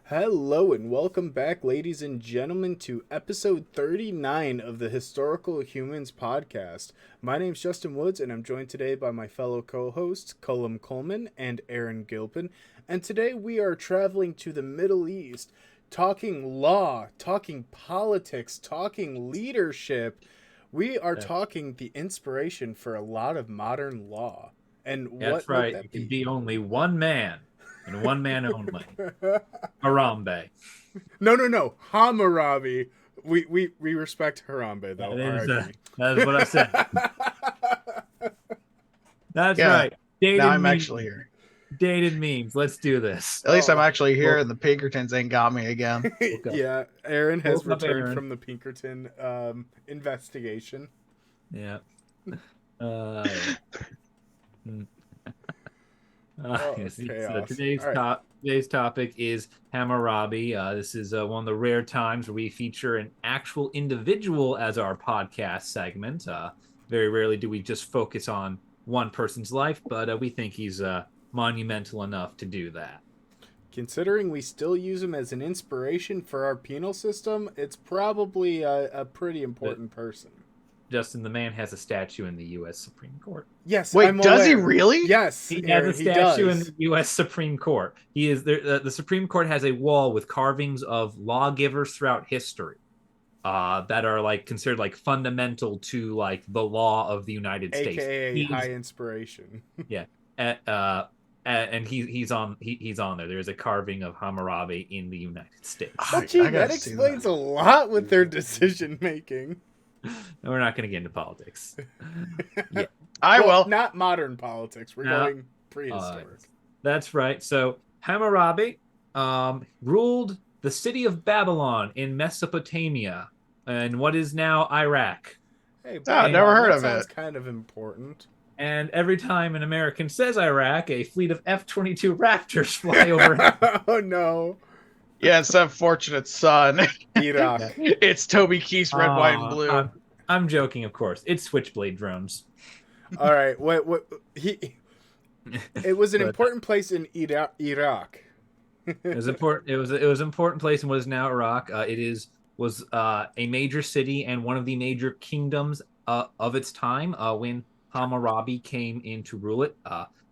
Hello and welcome back, ladies and gentlemen, to episode 39 of the Historical Humans podcast. My name's Justin Woods, and I'm joined today by my fellow co-hosts, Colum Coleman and Aaron Gilpin. And today we are traveling to the Middle East, talking law, talking politics, talking leadership. We are talking the inspiration for a lot of modern law. And That's what might right. that It can be? be only one man and one man only. Harambe. No. Hammurabi. We respect Harambe though. That is, R.I.P. that is what I said. That's Yeah, right. now Dated I'm memes. actually here. Dated memes. Let's do this. At least I'm Oh, actually here, Well, and the Pinkertons ain't got me again. woke up. yeah, Aaron has Woke up, returned Aaron. from the Pinkerton investigation. Yeah. Uh, hmm. Yes, chaos. today's All right. today's topic is Hammurabi. This is one of the rare times where we feature an actual individual as our podcast segment. Very rarely do we just focus on one person's life, but we think he's monumental enough to do that. Considering we still use him as an inspiration for our penal system, it's probably a pretty important person. Justin, the man has a statue in the U.S. Supreme Court. Yes, Wait, I'm does he aware. really? Yes, He Aaron, has a he statue in does. the U.S. Supreme Court. He is there. The Supreme Court has a wall with carvings of lawgivers throughout history, that are like considered like fundamental to like the law of the United States. AKA He's high inspiration. yeah, and he's on there. There's a carving of Hammurabi in the United States. Well, I gee, gotta that see explains that. a lot with their decision making. And we're not going to get into politics. Yeah. I will. Not modern politics. We're No. going prehistoric. That's right. So Hammurabi ruled the city of Babylon in Mesopotamia and what is now Iraq. Hey, never heard that of sounds it. kind of important. And every time an American says Iraq, a fleet of F-22 Raptors fly over. Oh no, Yeah, it's unfortunate son. Iraq. It's Toby Keith's red, white, and blue. I'm joking, of course. It's Switchblade drones. All right, what he? It was an But- important place in Iraq. It was important. It was an important place in what is now Iraq. Was a major city and one of the major kingdoms of its time when Hammurabi came in to rule it.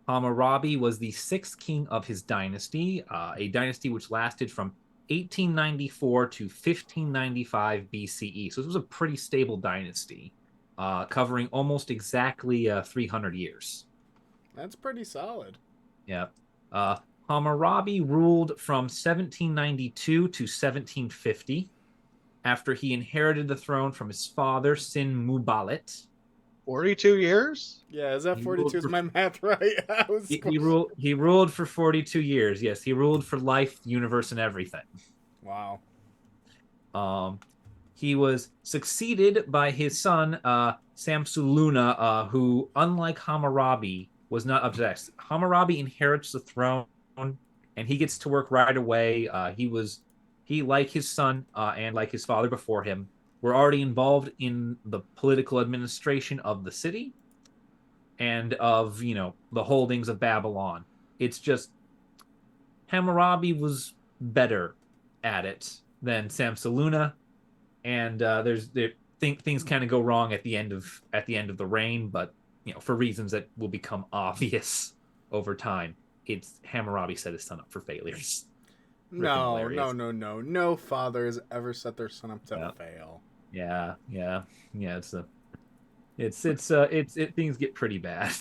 Hammurabi was the sixth king of his dynasty, a dynasty which lasted from 1894 to 1595 BCE. So this was a pretty stable dynasty, covering almost exactly 300 years. That's pretty solid. Yeah. Hammurabi ruled from 1792 to 1750 after he inherited the throne from his father, Sin Mubalit. 42 years? Yeah, is that He 42? ruled Is for- my math right? I was He ruled for 42 years. Yes, he ruled for life, universe, and everything. Wow. He was succeeded by his son, Samsuluna, who, unlike Hammurabi, was not up to that. Hammurabi inherits the throne, and he gets to work right away. He, like his son and like his father before him, were already involved in the political administration of the city and of, the holdings of Babylon. It's just Hammurabi was better at it than Samsuluna, and things kind of go wrong at the end of the reign, but for reasons that will become obvious over time. It's Hammurabi set his son up for failures. No. hilarious. No father has ever set their son up to fail. Yeah. Things get pretty bad.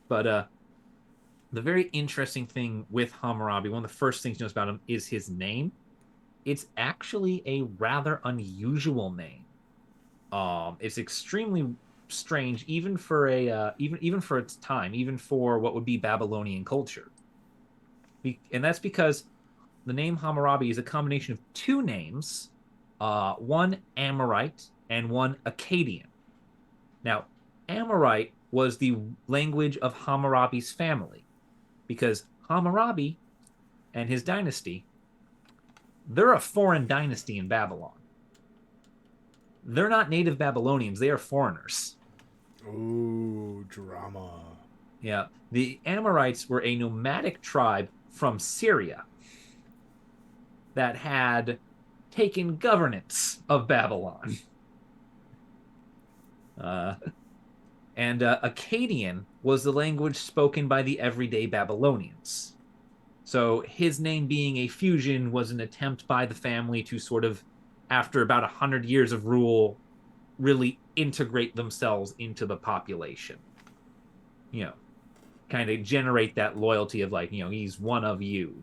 But the very interesting thing with Hammurabi, one of the first things you notice about him is his name. It's actually a rather unusual name. It's extremely strange, even for even for its time, even for what would be Babylonian culture. And that's because the name Hammurabi is a combination of two names, one Amorite and one Akkadian. Now, Amorite was the language of Hammurabi's family, because Hammurabi and his dynasty, they're a foreign dynasty in Babylon. They're not native Babylonians, they are foreigners. Ooh, drama. Yeah, the Amorites were a nomadic tribe from Syria. that had taken governance of Babylon. And Akkadian was the language spoken by the everyday Babylonians. So his name being a fusion was an attempt by the family to sort of, after about 100 years of rule, really integrate themselves into the population. Kind of generate that loyalty of like, he's one of you.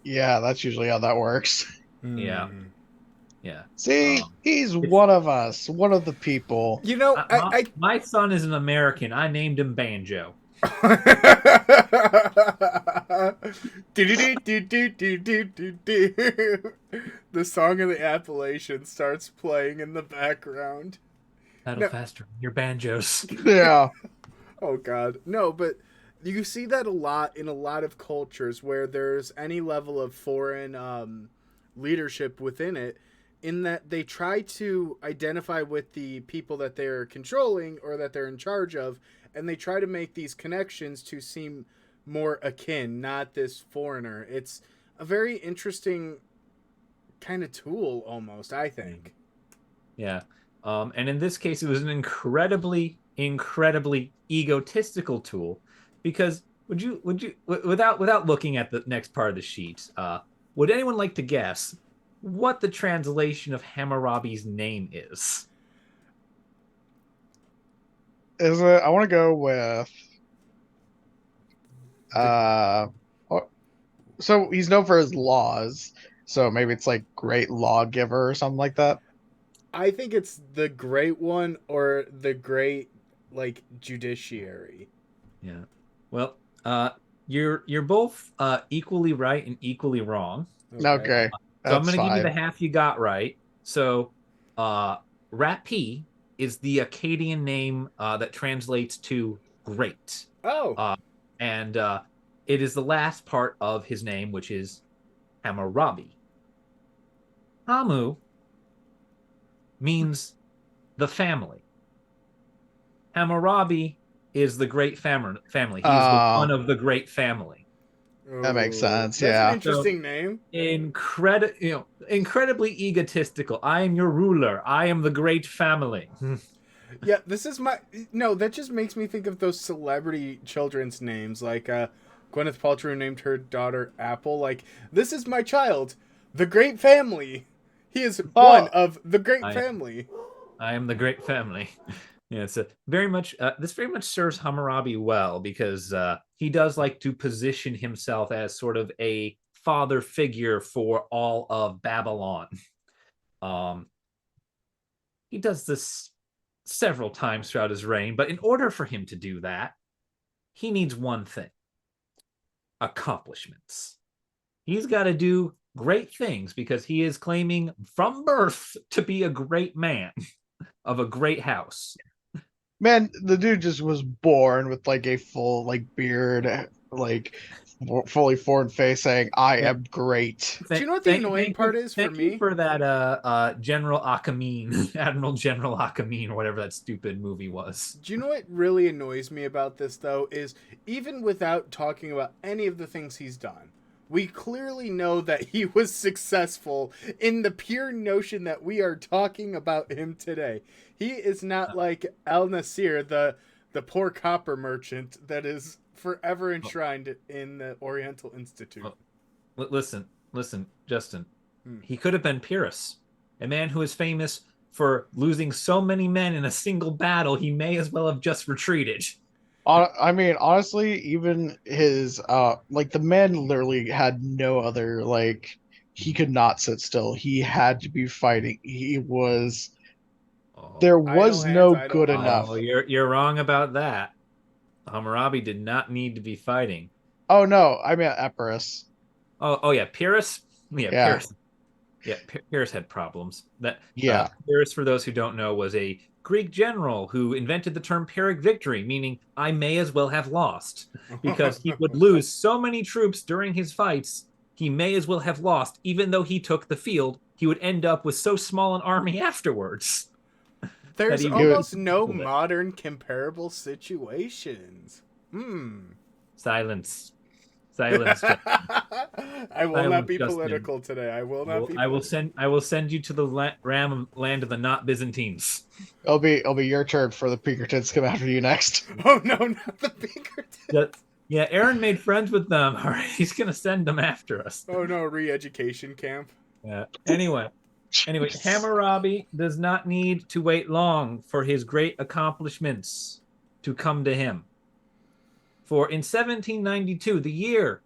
Yeah, that's usually how that works. Yeah. Yeah. See, he's one of us, one of the people. My son is an American. I named him Banjo. The song of the Appalachians starts playing in the background. Pedal faster, your banjos. Yeah. Oh God, no! But you see that a lot in a lot of cultures where there's any level of foreign leadership within it, in that they try to identify with the people that they're controlling or that they're in charge of, and they try to make these connections to seem more akin, not this foreigner. It's a very interesting kind of tool, almost, I think. Yeah. And in this case, it was an incredibly egotistical tool, because without looking at the next part of the sheet, would anyone like to guess what the translation of Hammurabi's name is? Is it? I want to go with. So he's known for his laws. So maybe it's like great lawgiver or something like that. I think it's the Great One or the Great, like, Judiciary. Yeah. Well, you're both equally right and equally wrong. Okay. So I'm going to give you the half you got right. So, Rapi is the Akkadian name that translates to great. Oh. And it is the last part of his name, which is Hammurabi. Hamu means the family. Hammurabi is the great family. He is the one of the great family. That makes sense. That's yeah. an interesting name. Incredibly egotistical. I am your ruler. I am the great family. Yeah, this is that just makes me think of those celebrity children's names, like Gwyneth Paltrow named her daughter Apple. Like, this is my child, the great family. He is one of the great family. I am the great family. Yeah, it's very much. This very much serves Hammurabi well, because he does like to position himself as sort of a father figure for all of Babylon. He does this several times throughout his reign, but in order for him to do that, he needs one thing: accomplishments. He's got to do great things, because he is claiming from birth to be a great man of a great house. Man, the dude just was born with like a full like beard, like fully formed face, saying, "I am great." Do you know what the annoying part is for me? Thank you for that General Akamine, Admiral General Akamine, or whatever that stupid movie was. Do you know what really annoys me about this, though, is even without talking about any of the things he's done, we clearly know that he was successful in the pure notion that we are talking about him today. He is not like El Nasir, the poor copper merchant that is forever enshrined in the Oriental Institute. Listen, Justin. He could have been Pyrrhus, a man who is famous for losing so many men in a single battle. He may as well have just retreated. I mean, honestly, even his like the man literally had no other, like, he could not sit still. He had to be fighting. He was there was no good enough. Oh, you're wrong about that. Hammurabi did not need to be fighting. Oh no, I meant Epirus. Oh yeah, Pyrrhus. Yeah, Pyrrhus. Yeah, Pyrrhus had problems. Pyrrhus, for those who don't know, was a Greek general who invented the term Pyrrhic victory, meaning I may as well have lost, because he would lose so many troops during his fights. He may as well have lost, even though he took the field. He would end up with so small an army afterwards. There's almost no modern comparable situations. Silence. Silence. I will not be Justin. political today. I will not be. I will send you to the land of the not Byzantines. It'll be your turn for the Pinkertons to come after you next. Oh no, not the Pinkertons. Yeah, Aaron made friends with them. All right, he's gonna send them after us. Oh no, re-education camp. Yeah. Anyway, Hammurabi does not need to wait long for his great accomplishments to come to him. For in 1792, the year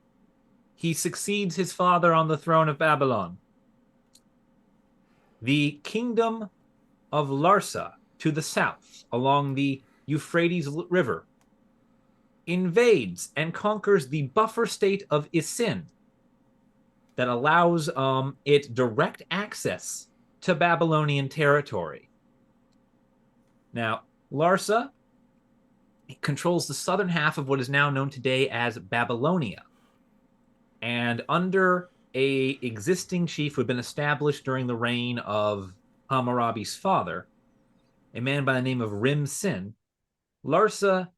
he succeeds his father on the throne of Babylon, the kingdom of Larsa to the south along the Euphrates River invades and conquers the buffer state of Isin that allows it direct access to Babylonian territory. Now, Larsa controls the southern half of what is now known today as Babylonia. And under a existing chief who had been established during the reign of Hammurabi's father, a man by the name of Rim-Sin, Larsa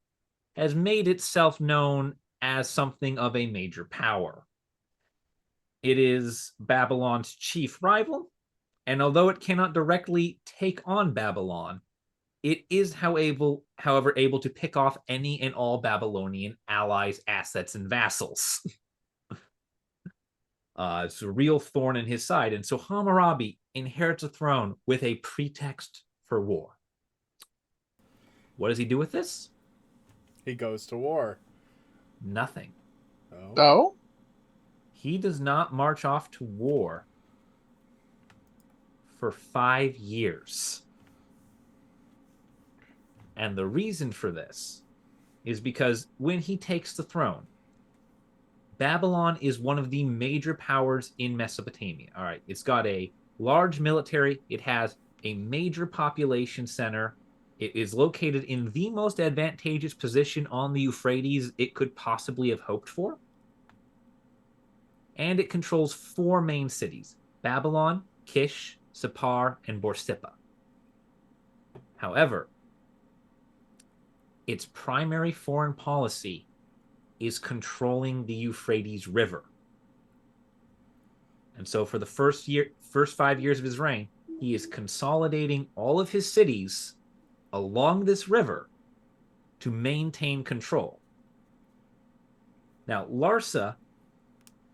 has made itself known as something of a major power. It is Babylon's chief rival, and although it cannot directly take on Babylon, it is, however, able to pick off any and all Babylonian allies, assets, and vassals. It's a real thorn in his side, and so Hammurabi inherits a throne with a pretext for war. What does he do with this? He goes to war. Nothing. Oh? He does not march off to war for 5 years. And the reason for this is because when he takes the throne, Babylon is one of the major powers in Mesopotamia. All right, it's got a large military. It has a major population center. It is located in the most advantageous position on the Euphrates it could possibly have hoped for. And it controls 4 main cities: Babylon, Kish, Sippar, and Borsippa. However, its primary foreign policy is controlling the Euphrates River. And so for the first 5 years of his reign, he is consolidating all of his cities along this river to maintain control. Now, Larsa,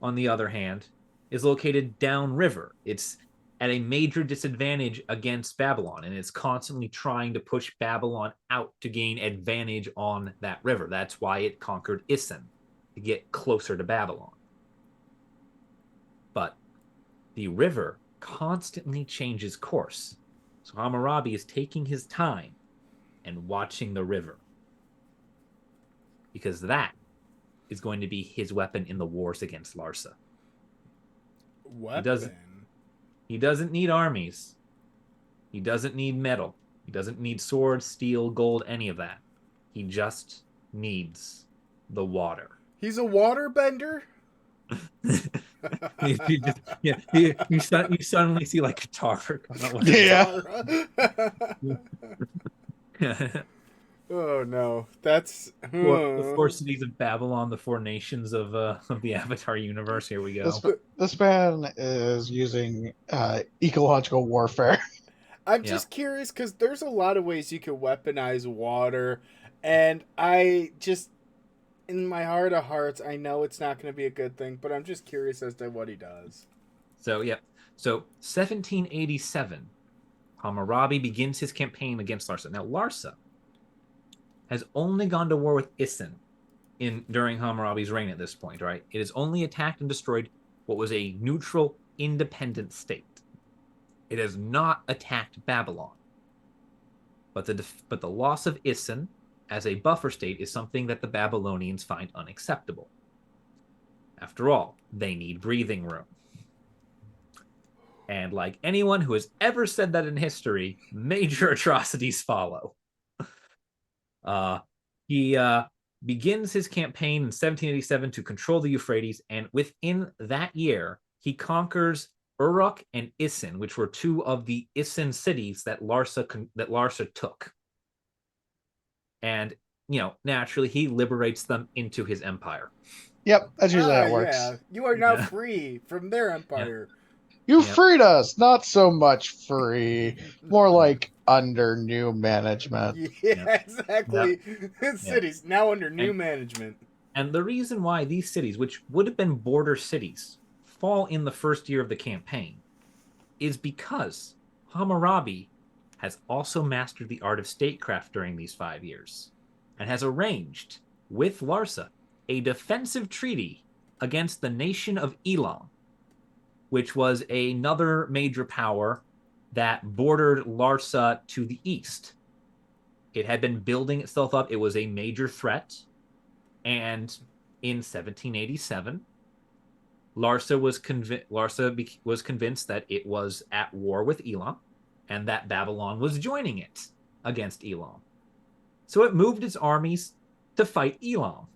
on the other hand, is located downriver. It's at a major disadvantage against Babylon, and it's constantly trying to push Babylon out to gain advantage on that river. That's why it conquered Isin, to get closer to Babylon. But the river constantly changes course. So Hammurabi is taking his time and watching the river, because that is going to be his weapon in the wars against Larsa. Weapon? He doesn't need armies. He doesn't need metal. He doesn't need sword, steel, gold, any of that. He just needs the water. He's a water bender? You suddenly see like guitar. Yeah. Oh no, that's the 4 cities of Babylon, the 4 nations of the Avatar universe. Here we go. This man is using ecological warfare. I'm just curious because there's a lot of ways you could weaponize water, and I just, in my heart of hearts, I know it's not going to be a good thing, but I'm just curious as to what he does. So 1787, Hammurabi begins his campaign against Larsa. Now, Larsa has only gone to war with Isin during Hammurabi's reign at this point, right? It has only attacked and destroyed what was a neutral, independent state. It has not attacked Babylon. But the loss of Isin as a buffer state is something that the Babylonians find unacceptable. After all, they need breathing room. And like anyone who has ever said that in history, major atrocities follow. He begins his campaign in 1787 to control the Euphrates, and within that year, he conquers Uruk and Isin, which were 2 of the Isin cities that Larsa took. And, naturally, he liberates them into his empire. Yep, that's usually how Ah, it works. yeah. You are now Yeah. free from their empire. You Yep. freed us, not so much free, more like under new management. Yeah, Yep. exactly. Yep. Cities now under new And management. and the reason why these cities, which would have been border cities, fall in the first year of the campaign is because Hammurabi has also mastered the art of statecraft during these 5 years and has arranged with Larsa a defensive treaty against the nation of Elam, which was another major power that bordered Larsa to the east. It had been building itself up. It was a major threat. And in 1787, Larsa was convinced that it was at war with Elam and that Babylon was joining it against Elam. So it moved its armies to fight Elam.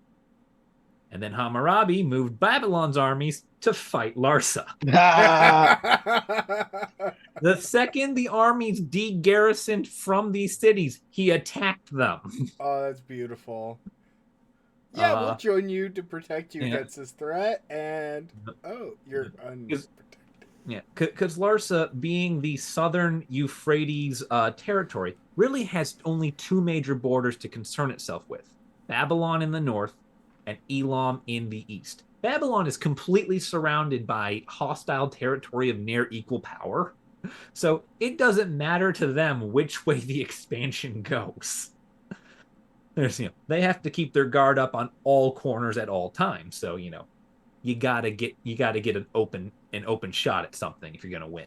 And then Hammurabi moved Babylon's armies to fight Larsa. The second the armies de-garrisoned from these cities, he attacked them. Oh, that's beautiful. Yeah, we'll join you to protect you against this threat. And you're unprotected. Yeah, because Larsa, being the southern Euphrates territory, really has only two major borders to concern itself with: Babylon in the north and Elam in the east. Babylon is completely surrounded by hostile territory of near equal power, so it doesn't matter to them which way the expansion goes. They have to keep their guard up on all corners at all times. So you gotta get an open shot at something if you're gonna win.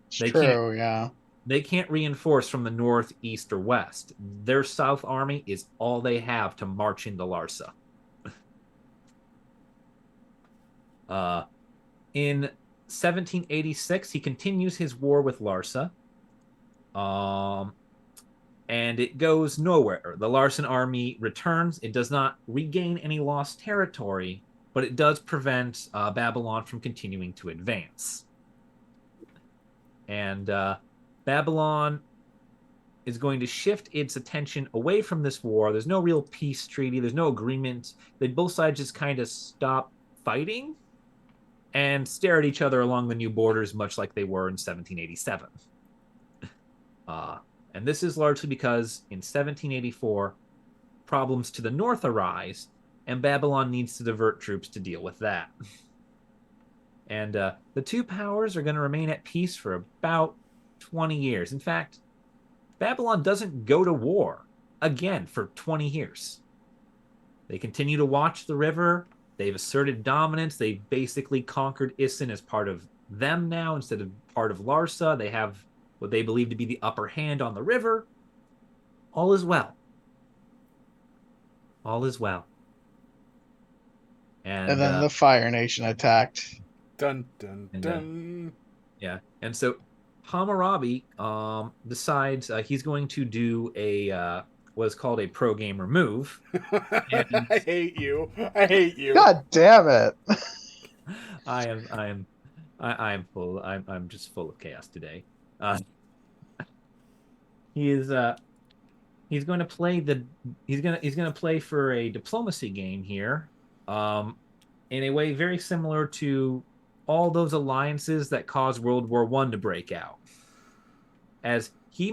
It's They true, yeah. they can't reinforce from the north, east, or west. Their south army is all they have to march into Larsa. In 1786, he continues his war with Larsa. And it goes nowhere. The Larsan army returns. It does not regain any lost territory, but it does prevent Babylon from continuing to advance. And Babylon is going to shift its attention away from this war. There's no real peace treaty. There's no agreement. Both sides just kind of stop fighting and stare at each other along the new borders, much like they were in 1787. And this is largely because in 1784, problems to the north arise, and Babylon needs to divert troops to deal with that. And the two powers are going to remain at peace for about 20 years. In fact, Babylon doesn't go to war again for 20 years. They continue to watch the river. They've asserted dominance. They've basically conquered Isin as part of them now instead of part of Larsa. They have what they believe to be the upper hand on the river. All is well. All is well. And then the Fire Nation attacked. Dun, dun, dun. Yeah. And so Hammurabi decides he's going to do a what's called a pro gamer move. I hate you. I hate you. God damn it. I'm just full of chaos today. He's going to play for a diplomacy game here, in a way very similar to all those alliances that caused World War I to break out. As he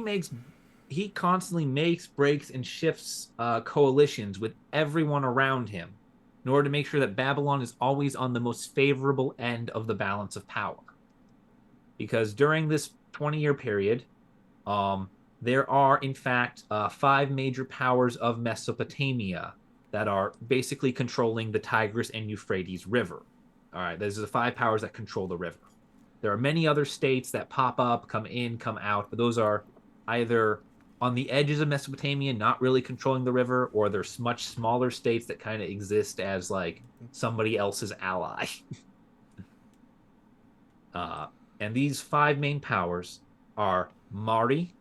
constantly makes, breaks, and shifts coalitions with everyone around him in order to make sure that Babylon is always on the most favorable end of the balance of power. Because during this 20-year period, there are, in fact, 5 major powers of Mesopotamia that are basically controlling the Tigris and Euphrates River. All right, those are the 5 powers that control the river. There are many other states that pop up, come in, come out, but those are either on the edges of Mesopotamia, not really controlling the river, or there's much smaller states that kind of exist as like somebody else's ally. And these 5 main powers are Mari,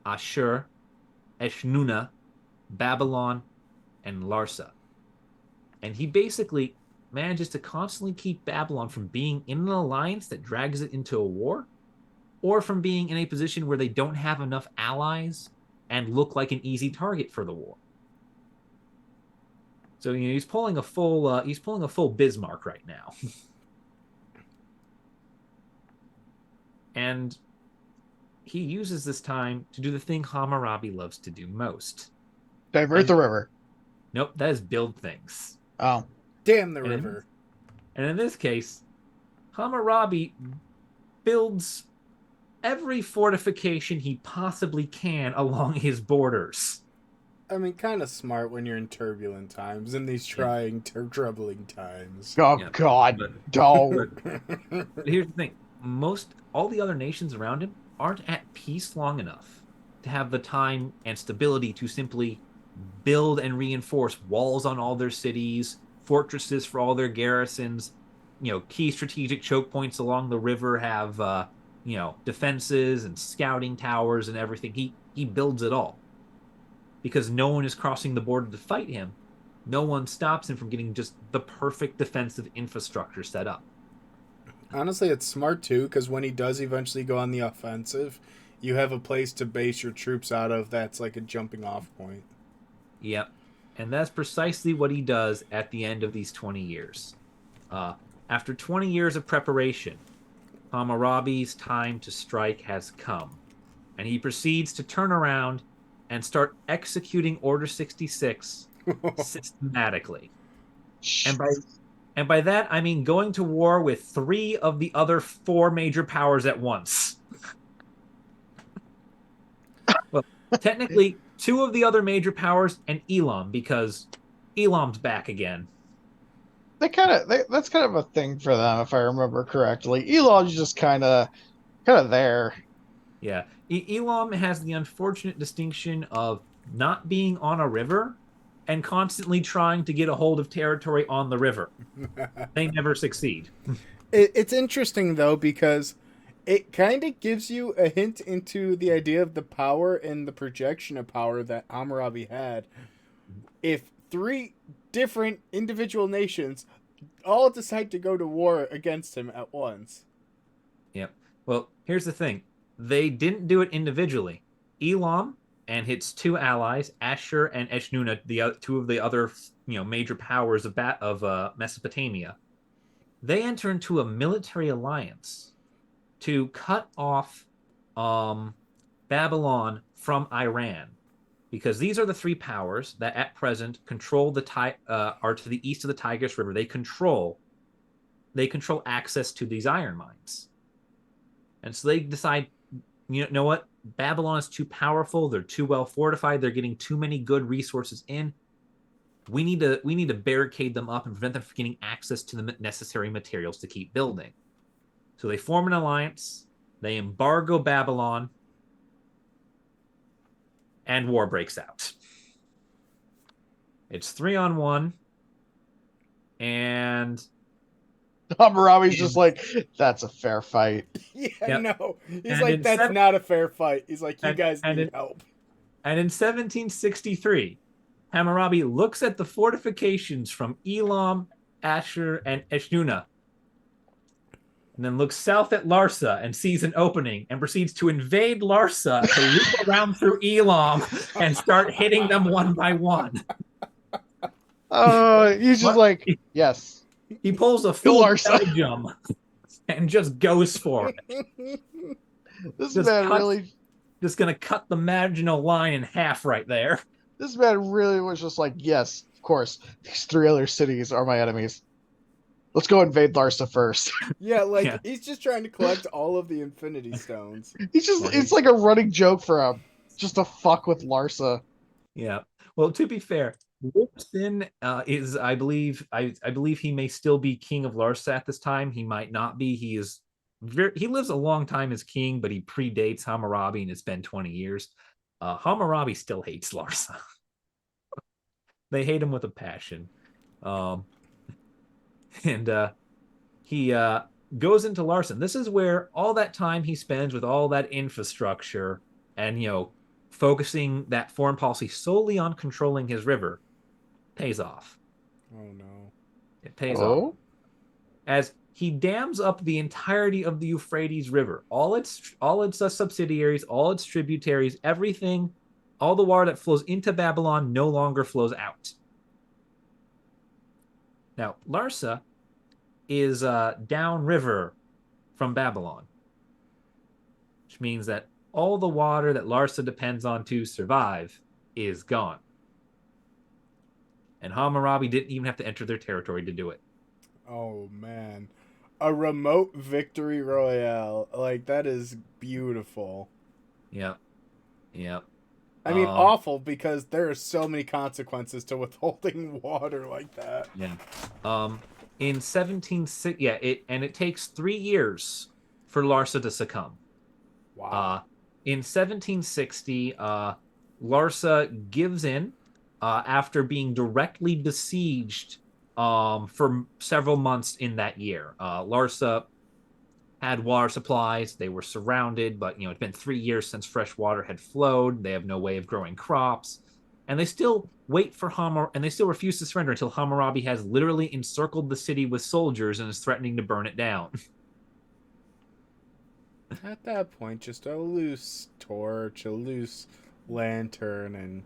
Ashur, Eshnuna, Babylon, and Larsa. And he basically manages to constantly keep Babylon from being in an alliance that drags it into a war, or from being in a position where they don't have enough allies and look like an easy target for the war. So he's pulling a full Bismarck right now. And he uses this time to do the thing Hammurabi loves to do most. Divert the river. Nope, that is build things. Oh. Damn the river. And in this case, Hammurabi builds every fortification he possibly can along his borders. I mean, kind of smart when you're in turbulent times, in these trying, troubling times. Oh, Yeah. God. Don't. But here's the thing. All the other nations around him aren't at peace long enough to have the time and stability to simply build and reinforce walls on all their cities, fortresses for all their garrisons, key strategic choke points along the river have, defenses and scouting towers and everything. He builds it all. Because no one is crossing the border to fight him, no one stops him from getting just the perfect defensive infrastructure set up. Honestly, it's smart too, because when he does eventually go on the offensive, you have a place to base your troops out of that's like a jumping off point. Yep. And that's precisely what he does at the end of these 20 years. After 20 years of preparation, Hammurabi's time to strike has come. And he proceeds to turn around and start executing Order 66 systematically. And by that, I mean going to war with 3 of the other 4 major powers at once. Well, technically, 2 of the other major powers and Elam, because Elam's back again. That's kind of a thing for them, if I remember correctly. Elon's just kind of there. Yeah. Elam has the unfortunate distinction of not being on a river and constantly trying to get a hold of territory on the river. They never succeed. It's interesting, though, because it kind of gives you a hint into the idea of the power and the projection of power that Hammurabi had. If 3 different individual nations all decide to go to war against him at once. Yep. Well, here's the thing. They didn't do it individually. Elam and its 2 allies, Ashur and Eshnunna, the 2 of the other major powers of Mesopotamia, they enter into a military alliance to cut off Babylon from Iran, because these are the 3 powers that at present control are to the east of the Tigris River. They control access to these iron mines, and so they decide, you know what? Babylon is too powerful. They're too well fortified. They're getting too many good resources in. We need to barricade them up and prevent them from getting access to the necessary materials to keep building. So they form an alliance. They embargo Babylon, and war breaks out. It's 3-on-1, and Hammurabi's just like, that's a fair fight. Yeah, Yep. no. He's And like, that's not a fair fight. He's like, you guys need help. And in 1763, Hammurabi looks at the fortifications from Elam, Ashur, and Eshnunna, and then looks south at Larsa and sees an opening and proceeds to invade Larsa to loop around through Elam and start hitting them one by one. He's just like, yes. He pulls a full Belgium and just goes for it. This man really just gonna cut the marginal line in half right there. This man really was just like, yes, of course, these 3 other cities are my enemies. Let's go invade Larsa first. Yeah, he's just trying to collect all of the Infinity Stones. It's like a running joke for him, just to fuck with Larsa. Yeah. Well, to be fair, Gilpin is, I believe he may still be king of Larsa at this time. He might not be. He lives a long time as king, but he predates Hammurabi, and it's been 20 years. Hammurabi still hates Larsa. They hate him with a passion. And he goes into Larsa. This is where all that time he spends with all that infrastructure and, focusing that foreign policy solely on controlling his river pays off. Oh, no. It pays off. As he dams up the entirety of the Euphrates River, all its subsidiaries, all its tributaries, everything, all the water that flows into Babylon no longer flows out. Now, Larsa is downriver from Babylon, which means that all the water that Larsa depends on to survive is gone. And Hammurabi didn't even have to enter their territory to do it. Oh man, a remote victory royale, like that is beautiful. Yeah, yeah. I mean, awful because there are so many consequences to withholding water like that. Yeah. In 1760, it takes 3 years for Larsa to succumb. Wow. In 1760, Larsa gives in after being directly besieged for several months in that year. Larsa had water supplies. They were surrounded, but it's been 3 years since fresh water had flowed. They have no way of growing crops, and they still wait for and they still refuse to surrender until Hammurabi has literally encircled the city with soldiers and is threatening to burn it down. At that point, just a loose torch, a loose lantern, and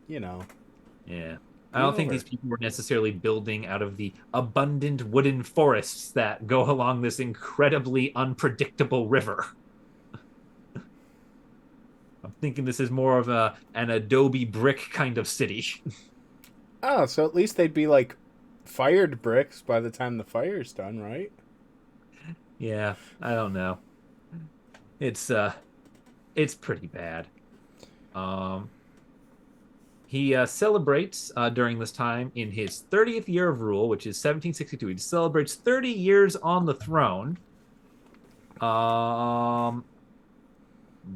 Yeah. I don't think these people were necessarily building out of the abundant wooden forests that go along this incredibly unpredictable river. I'm thinking this is more of an adobe brick kind of city. Oh, so at least they'd be like fired bricks by the time the fire's done, right? Yeah, I don't know. It's pretty bad. He celebrates during this time in his 30th year of rule, which is 1762. He celebrates 30 years on the throne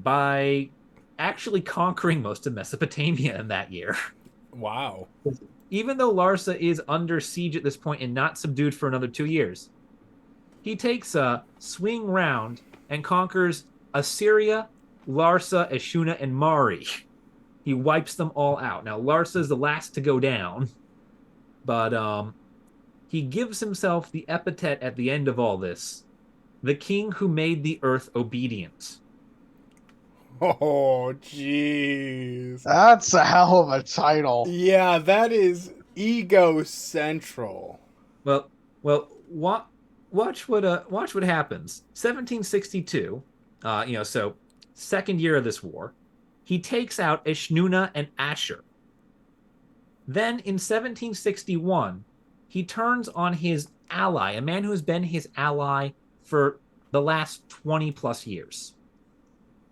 by actually conquering most of Mesopotamia in that year. Wow. Even though Larsa is under siege at this point and not subdued for another 2 years, he takes a swing round and conquers Assyria, Larsa, Ashuna, and Mari. He wipes them all out. Now, Larsa is the last to go down, but he gives himself the epithet at the end of all this, the king who made the earth obedient. Oh, jeez. That's a hell of a title. Yeah, that is ego central. Well, watch what happens. 1762, so second year of this war. He takes out Eshnuna and Asher. Then in 1761, he turns on his ally, a man who has been his ally for the last 20 plus years.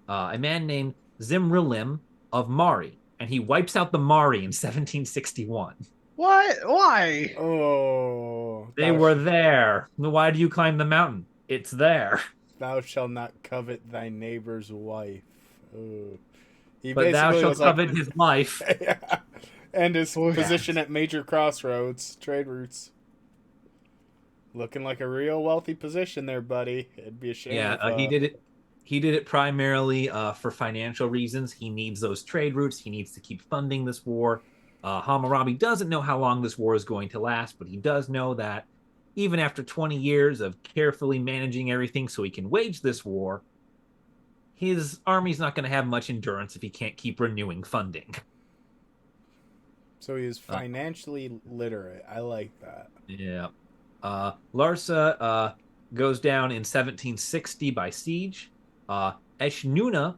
A man named Zimrilim of Mari, and he wipes out the Mari in 1761. What? Why? Oh. They were there. Why do you climb the mountain? It's there. Thou shalt not covet thy neighbor's wife. Oh. But thou shalt covet his life. Yeah. And his position at major crossroads, trade routes. Looking like a real wealthy position there, buddy. It'd be a shame. Yeah, he did it. He did it primarily for financial reasons. He needs those trade routes. He needs to keep funding this war. Hammurabi doesn't know how long this war is going to last, but he does know that even after 20 years of carefully managing everything so he can wage this war, his army's not going to have much endurance if he can't keep renewing funding. So he is financially literate. I like that. Yeah. Larsa goes down in 1760 by siege. Eshnuna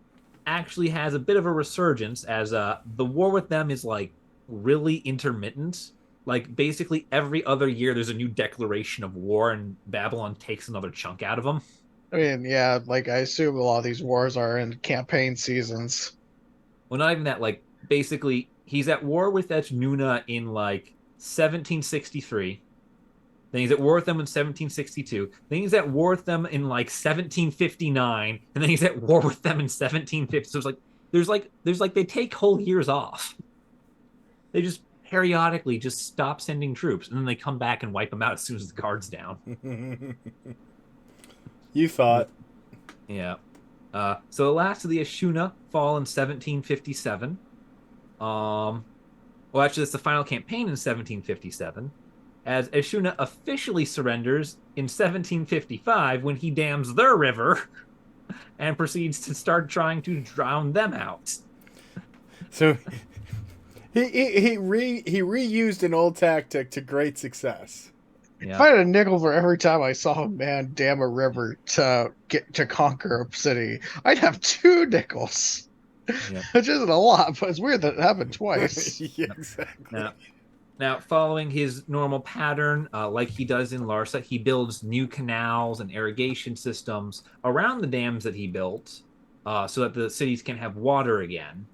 actually has a bit of a resurgence as the war with them is like really intermittent. Like basically every other year there's a new declaration of war and Babylon takes another chunk out of them. I mean, yeah, like I assume a lot of these wars are in campaign seasons. Well, not even that. Like basically he's at war with Eshnuna in like 1763. Then he's at war with them in 1762. Then he's at war with them in like 1759, and then he's at war with them in 1750. So it's like there's like they take whole years off. They just periodically just stop sending troops, and then they come back and wipe them out as soon as the guard's down. You thought. Yeah. So the last of the Ashuna fall in 1757. Well, actually, that's the final campaign in 1757. As Ashuna officially surrenders in 1755 when he dams their river and proceeds to start trying to drown them out. So he reused an old tactic to great success. If Yeah. I had a nickel for every time I saw a man dam a river to get to conquer a city, I'd have 2 nickels. Yep. Which isn't a lot, but it's weird that it happened twice. Yeah, exactly. Now, following his normal pattern, like he does in Larsa, he builds new canals and irrigation systems around the dams that he built, so that the cities can have water again.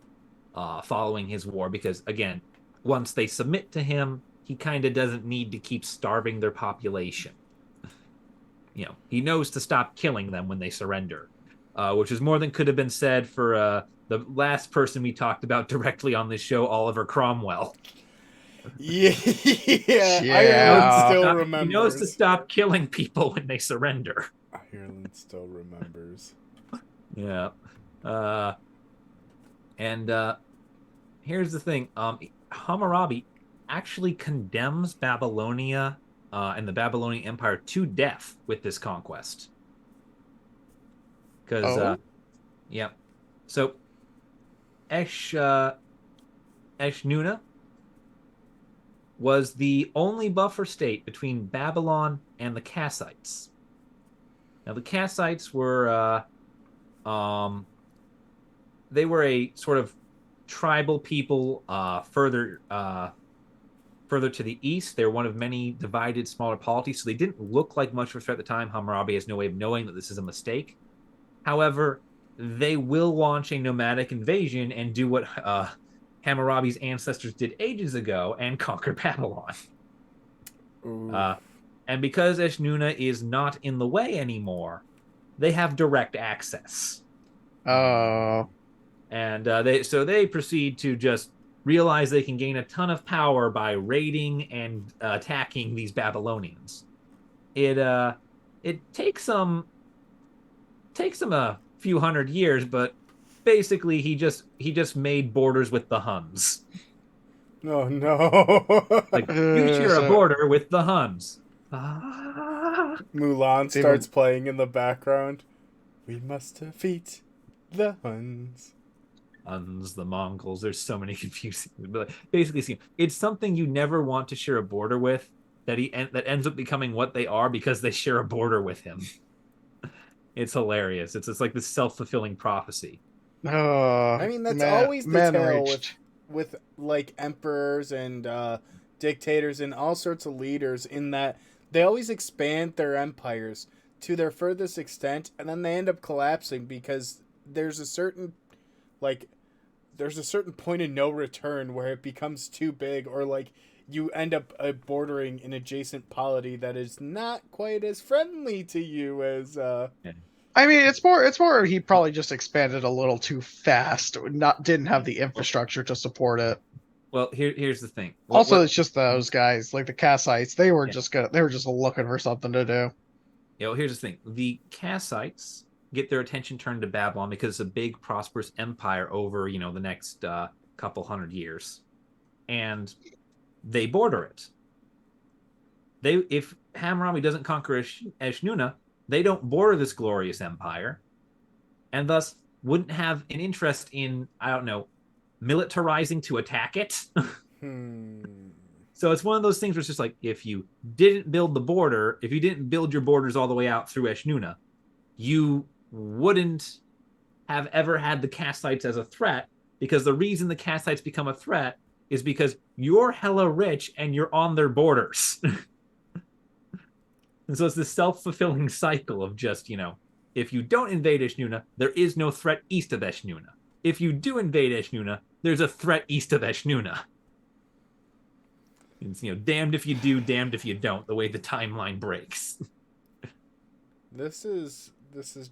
Following his war, because again, once they submit to him, he kind of doesn't need to keep starving their population. He knows to stop killing them when they surrender, which is more than could have been said for the last person we talked about directly on this show, Oliver Cromwell. Yeah, yeah. Ireland Yeah. still He knows to remembers. stop killing people when they surrender. Ireland still remembers. Yeah. Uh, and here's the thing. Hammurabi actually condemns Babylonia and the Babylonian Empire to death with this conquest. Because, Oh? yeah. So, Eshnuna was the only buffer state between Babylon and the Kassites. Now, the Kassites were, they were a sort of tribal people further to the east. They're one of many divided smaller polities, so they didn't look like much of a threat at the time. Hammurabi has no way of knowing that this is a mistake. However, they will launch a nomadic invasion and do what Hammurabi's ancestors did ages ago and conquer Babylon. And because Eshnuna is not in the way anymore, they have direct access. Oh. And they proceed to just realize they can gain a ton of power by raiding and attacking these Babylonians. It takes them a few hundred years, but basically he just made borders with the Huns. Oh no! Like, you share a border with the Huns. Mulan starts playing in the background. We must defeat the Huns. Huns, the Mongols. There's so many confusing. But basically, it's something you never want to share a border with. That ends up becoming what they are because they share a border with him. It's hilarious. It's like this self-fulfilling prophecy. I mean, that's always the tale reached. with like emperors and dictators and all sorts of leaders, in that they always expand their empires to their furthest extent, and then they end up collapsing because there's a certain point of no return where it becomes too big, or like you end up bordering an adjacent polity that is not quite as friendly to you as I mean, it's more he probably just expanded a little too fast. Didn't have the infrastructure to support it. Well, here's the thing. It's just those guys, like the Kassites. They were just looking for something to do. Here's the thing. The Kassites get their attention turned to Babylon because it's a big, prosperous empire over, the next couple hundred years. And they border it. If Hammurabi doesn't conquer Eshnuna, they don't border this glorious empire, and thus wouldn't have an interest in, I don't know, militarizing to attack it. So it's one of those things where it's just like, if you didn't build your borders all the way out through Eshnuna, you wouldn't have ever had the Kassites as a threat, because the reason the Kassites become a threat is because you're hella rich and you're on their borders. And so it's this self-fulfilling cycle of just, if you don't invade Eshnuna, there is no threat east of Eshnuna. If you do invade Eshnuna, there's a threat east of Eshnuna. It's, damned if you do, damned if you don't, the way the timeline breaks. This is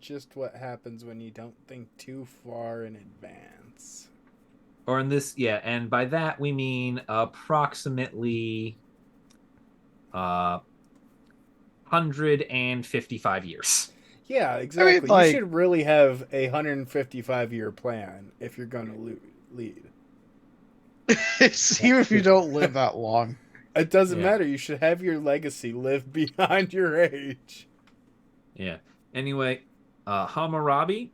just what happens when you don't think too far in advance. Or in this, yeah, and by that we mean approximately 155 years. Yeah, exactly. You should really have a 155-year plan if you're going to lead. Even if you don't live that long. It doesn't matter. You should have your legacy live beyond your age. Yeah. Anyway, Hammurabi,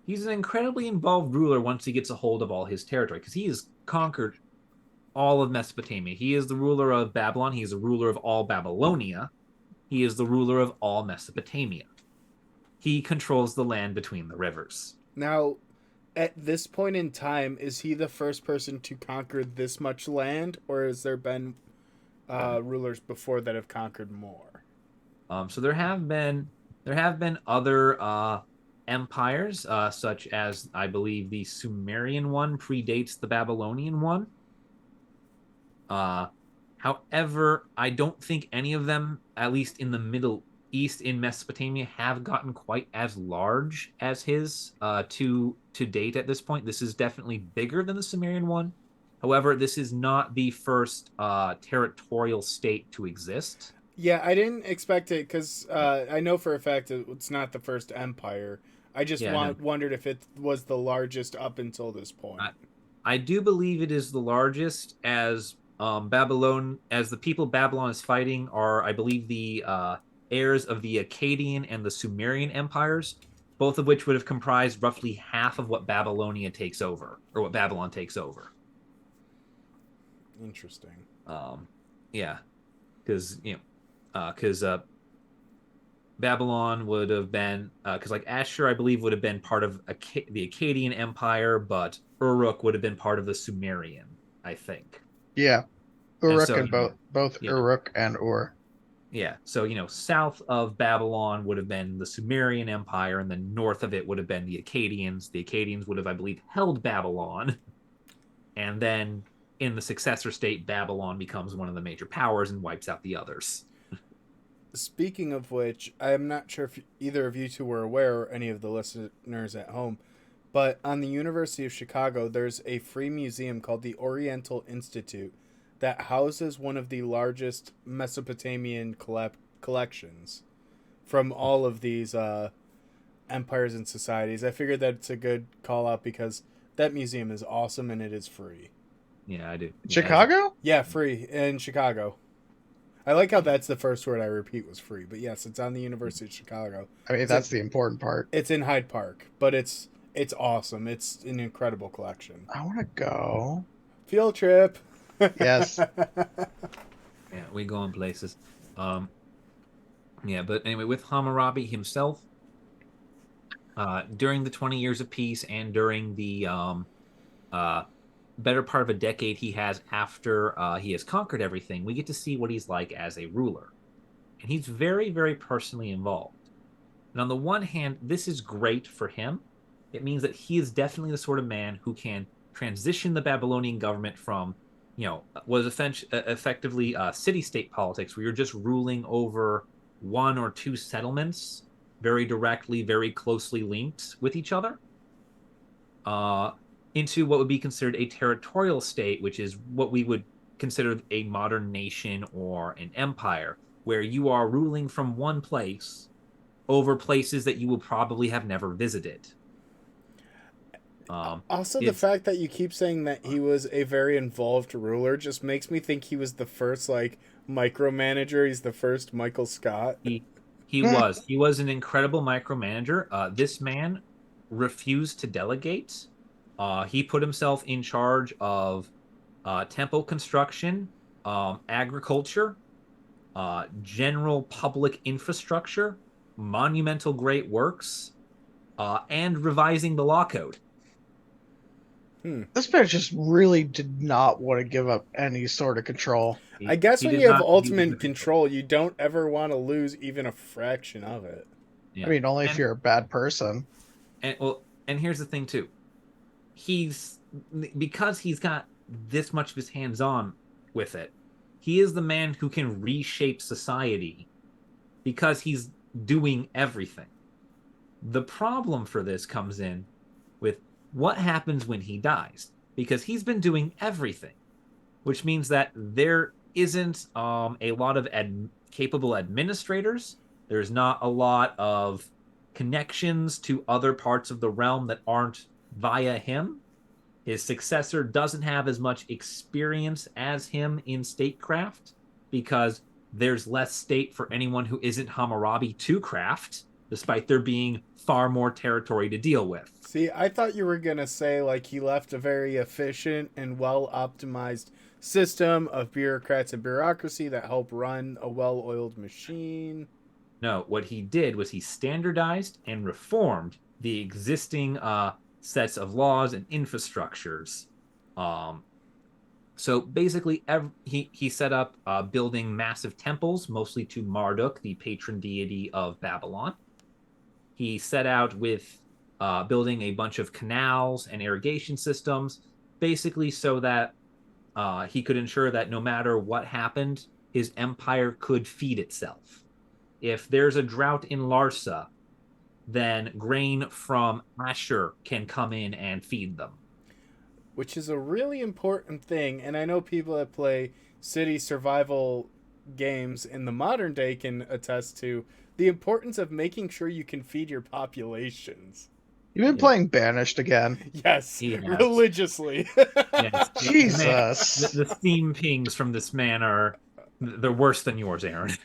he's an incredibly involved ruler once he gets a hold of all his territory, because he has conquered all of Mesopotamia. He is the ruler of Babylon. He is the ruler of all Babylonia. He is the ruler of all Mesopotamia. He controls the land between the rivers. Now, at this point in time, is he the first person to conquer this much land, or has there been rulers before that have conquered more? So there have been other empires, such as I believe the Sumerian one predates the Babylonian one. However, I don't think any of them, at least in the Middle East in Mesopotamia, have gotten quite as large as his to date at this point. This is definitely bigger than the Sumerian one. However, this is not the first territorial state to exist. Yeah, I didn't expect it because I know for a fact it's not the first empire. I just wondered if it was the largest up until this point. I do believe it is the largest, as Babylon, as the people Babylon is fighting are, I believe, the heirs of the Akkadian and the Sumerian empires, both of which would have comprised roughly half of what Babylonia takes over, or what Babylon takes over. Interesting. Yeah, because Babylon would have been, because like Ashur, I believe, would have been part of the Akkadian Empire, but Uruk would have been part of the Sumerian, I think. Yeah, Uruk so, and both Uruk and Ur. Yeah, so south of Babylon would have been the Sumerian Empire, and then north of it would have been the Akkadians. The Akkadians would have, I believe, held Babylon, and then in the successor state, Babylon becomes one of the major powers and wipes out the others. Speaking of which, I'm not sure if either of you two were aware, or any of the listeners at home, but on the University of Chicago, there's a free museum called the Oriental Institute that houses one of the largest Mesopotamian collections from all of these empires and societies. I figured that it's a good call out because that museum is awesome and it is free. Yeah, I do. Chicago? Yeah, free in Chicago. I like how that's the first word I repeat was free, but yes, it's on the University of Chicago. I mean, that's the important part. It's in Hyde Park, but it's awesome. It's an incredible collection. I want to go. Field trip. Yes. Yeah, we go in places. Yeah, but anyway, with Hammurabi himself, during the 20 years of peace and during the better part of a decade he has after he has conquered everything, we get to see what he's like as a ruler. And he's very, very personally involved. And on the one hand, this is great for him. It means that he is definitely the sort of man who can transition the Babylonian government from, was effectively city-state politics, where you're just ruling over one or two settlements very directly, very closely linked with each other, into what would be considered a territorial state, which is what we would consider a modern nation or an empire, where you are ruling from one place over places that you will probably have never visited. Also, the fact that you keep saying that he was a very involved ruler just makes me think he was the first, micromanager. He's the first Michael Scott. He was an incredible micromanager. This man refused to delegate. He put himself in charge of temple construction, agriculture, general public infrastructure, monumental great works, and revising the law code. This man just really did not want to give up any sort of control. I guess when you have ultimate control, you don't ever want to lose even a fraction of it. Yeah. I mean, only if you're a bad person. And here's the thing too. Because he's got this much of his hands on with it, he is the man who can reshape society because he's doing everything. The problem for this comes in with what happens when he dies, because he's been doing everything, which means that there isn't a lot of capable administrators. There's not a lot of connections to other parts of the realm that aren't via him. His successor doesn't have as much experience as him in statecraft because there's less state for anyone who isn't Hammurabi to craft, despite there being far more territory to deal with. See, I thought you were going to say, like, he left a very efficient and well-optimized system of bureaucrats and bureaucracy that help run a well-oiled machine. No, what he did was he standardized and reformed the existing sets of laws and infrastructures. So basically, he set up building massive temples, mostly to Marduk, the patron deity of Babylon. He set out with building a bunch of canals and irrigation systems, basically so that he could ensure that no matter what happened, his empire could feed itself. If there's a drought in Larsa, then grain from Asher can come in and feed them. Which is a really important thing, and I know people that play city survival games in the modern day can attest to the importance of making sure you can feed your populations. You've been playing Banished again. Yes, religiously. Yes. Jesus. Man, the Steam pings from this man they're worse than yours, Aaron.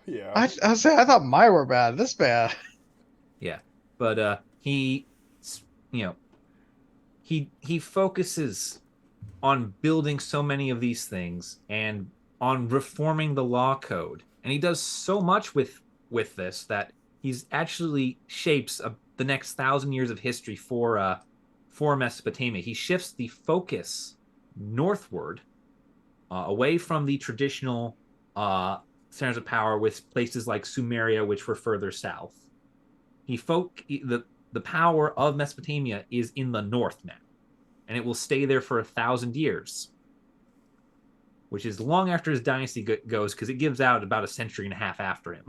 Yeah. I thought mine were bad. This bad. Yeah, but he focuses on building so many of these things and on reforming the law code, and he does so much with this that he's actually shapes the next 1,000 years of history for Mesopotamia. He shifts the focus northward, away from the traditional centers of power with places like Sumeria, which were further south. The power of Mesopotamia is in the north now, and it will stay there for 1,000 years, which is long after his dynasty goes, because it gives out about 1.5 centuries after him.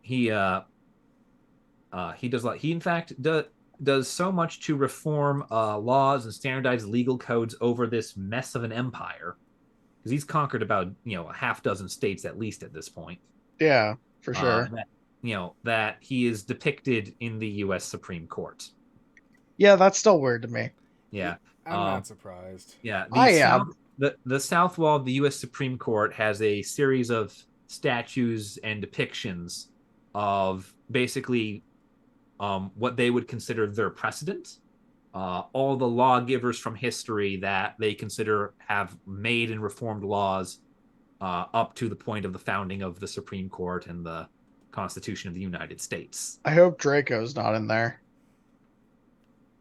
He in fact does so much to reform laws and standardize legal codes over this mess of an empire, because he's conquered about 6 states at least at this point. Yeah, for sure. That he is depicted in the U.S. Supreme Court. Yeah, that's still weird to me. Yeah, I'm not surprised. Yeah, I am. The south wall of the U.S. Supreme Court has a series of statues and depictions of basically what they would consider their precedent. All the lawgivers from history that they consider have made and reformed laws up to the point of the founding of the Supreme Court and the Constitution of the United States. I hope Draco's not in there.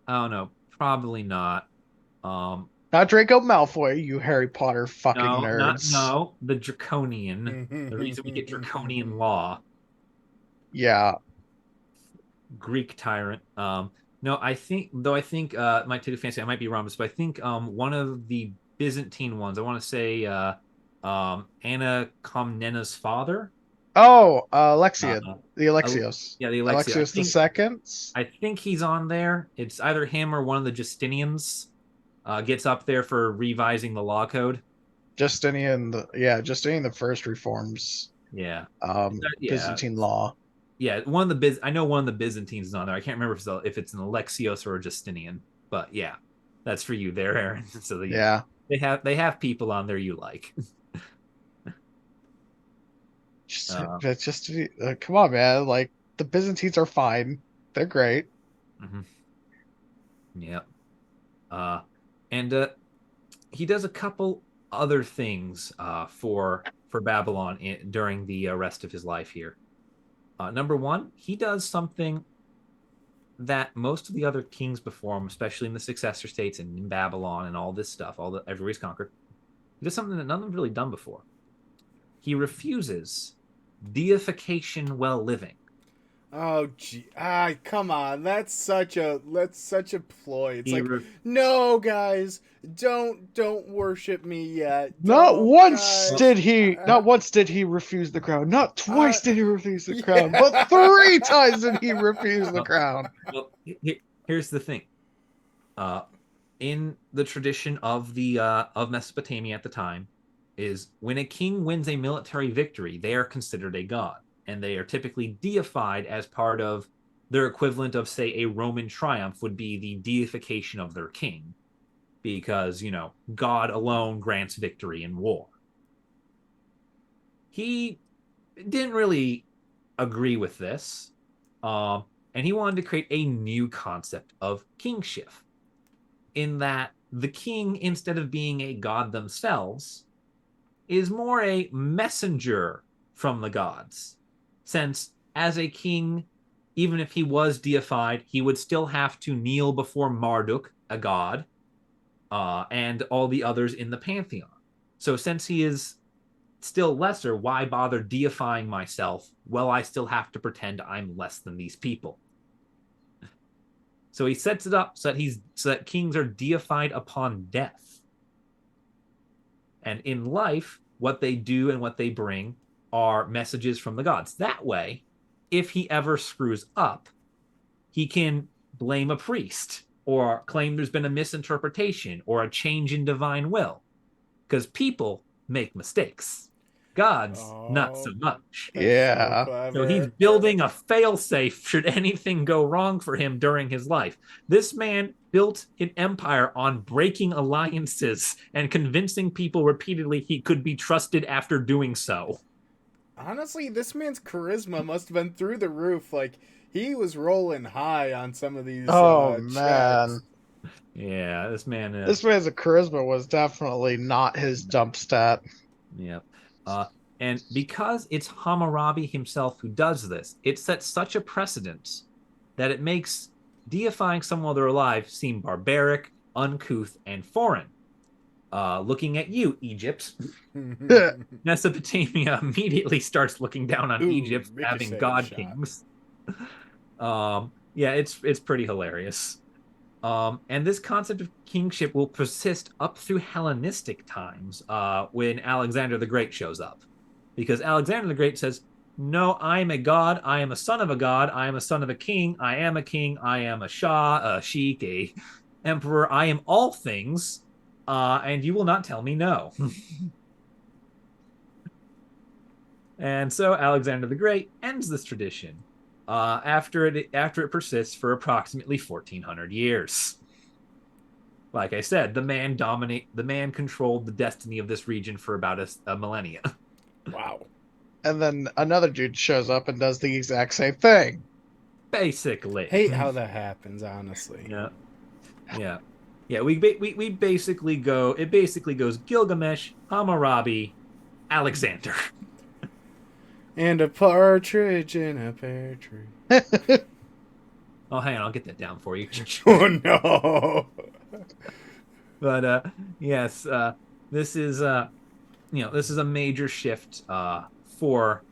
Oh no, probably not. Not Draco Malfoy, you Harry Potter fucking nerds. The Draconian. The reason we get Draconian law. Yeah. Greek tyrant. No, I think my take fancy, I might be wrong, but I think one of the Byzantine ones, I want to say Anna Komnena's father. Oh, Alexios. The Alexios. Yeah, the Alexios. Alexios the Second. I think he's on there. It's either him or one of the Justinians gets up there for revising the law code. Justinian the first reforms. Yeah. Byzantine law. Yeah, I know one of the Byzantines is on there. I can't remember if it's an Alexios or a Justinian, but yeah, that's for you there, Aaron. So they have people on there you like. Come on, man! Like the Byzantines are fine; they're great. Mm-hmm. Yeah, and he does a couple other things for Babylon during the rest of his life here. Number one, he does something that most of the other kings before him, especially in the successor states and in Babylon and all this stuff, everybody's conquered, he does something that none of them really done before. He refuses deification while living. Oh gee, come on! That's such a ploy. It's no, guys, don't worship me yet. Not once did he refuse the crown. Not twice did he refuse the crown, but 3 times did he refuse the crown. Well, here's the thing. In the tradition of Mesopotamia at the time, is when a king wins a military victory, they are considered a god, and they are typically deified as part of their equivalent of, say, a Roman triumph would be the deification of their king, because, God alone grants victory in war. He didn't really agree with this. And he wanted to create a new concept of kingship, in that the king, instead of being a god themselves, is more a messenger from the gods. Since as a king, even if he was deified, he would still have to kneel before Marduk, a god, and all the others in the pantheon. So since he is still lesser, why bother deifying myself? Well, I still have to pretend I'm less than these people. So he sets it up so that kings are deified upon death. And in life, what they do and what they bring are messages from the gods. That way, if he ever screws up, he can blame a priest or claim there's been a misinterpretation or a change in divine will. Because people make mistakes. Gods, not so much. Yeah. So he's building a failsafe should anything go wrong for him during his life. This man built an empire on breaking alliances and convincing people repeatedly he could be trusted after doing so. Honestly, this man's charisma must have been through the roof. Like, he was rolling high on some of these man. checks. Yeah, this man. This man's charisma was definitely not his dump stat. Yeah. And because it's Hammurabi himself who does this, it sets such a precedent that it makes deifying someone while they're alive seem barbaric, uncouth, and foreign. Looking at you, Egypt. Mesopotamia immediately starts looking down on Egypt having god kings. Yeah, it's pretty hilarious. And this concept of kingship will persist up through Hellenistic times when Alexander the Great shows up. Because Alexander the Great says, no, I am a god, I am a son of a god, I am a son of a king, I am a king, I am a shah, a sheik, a emperor, I am all things, and you will not tell me no. And so Alexander the Great ends this tradition after it persists for approximately 1,400 years. Like I said, the man controlled the destiny of this region for about a millennia. Wow. And then another dude shows up and does the exact same thing. Basically. Hate how that happens, honestly. Yeah. We basically go. It basically goes Gilgamesh, Hammurabi, Alexander. And a partridge in a pear tree. Oh, hang on, I'll get that down for you. Oh no! But yes, this is this is a major shift for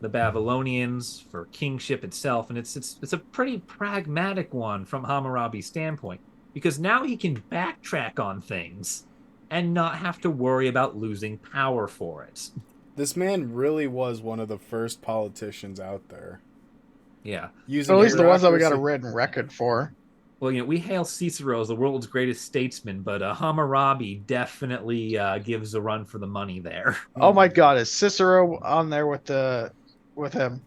the Babylonians, for kingship itself, and it's a pretty pragmatic one from Hammurabi's standpoint, because now he can backtrack on things and not have to worry about losing power for it. This man really was one of the first politicians out there. Yeah. Using at least the ones that we got a written record for. Well, we hail Cicero as the world's greatest statesman, but Hammurabi definitely gives a run for the money there. Oh my God, is Cicero on there with him?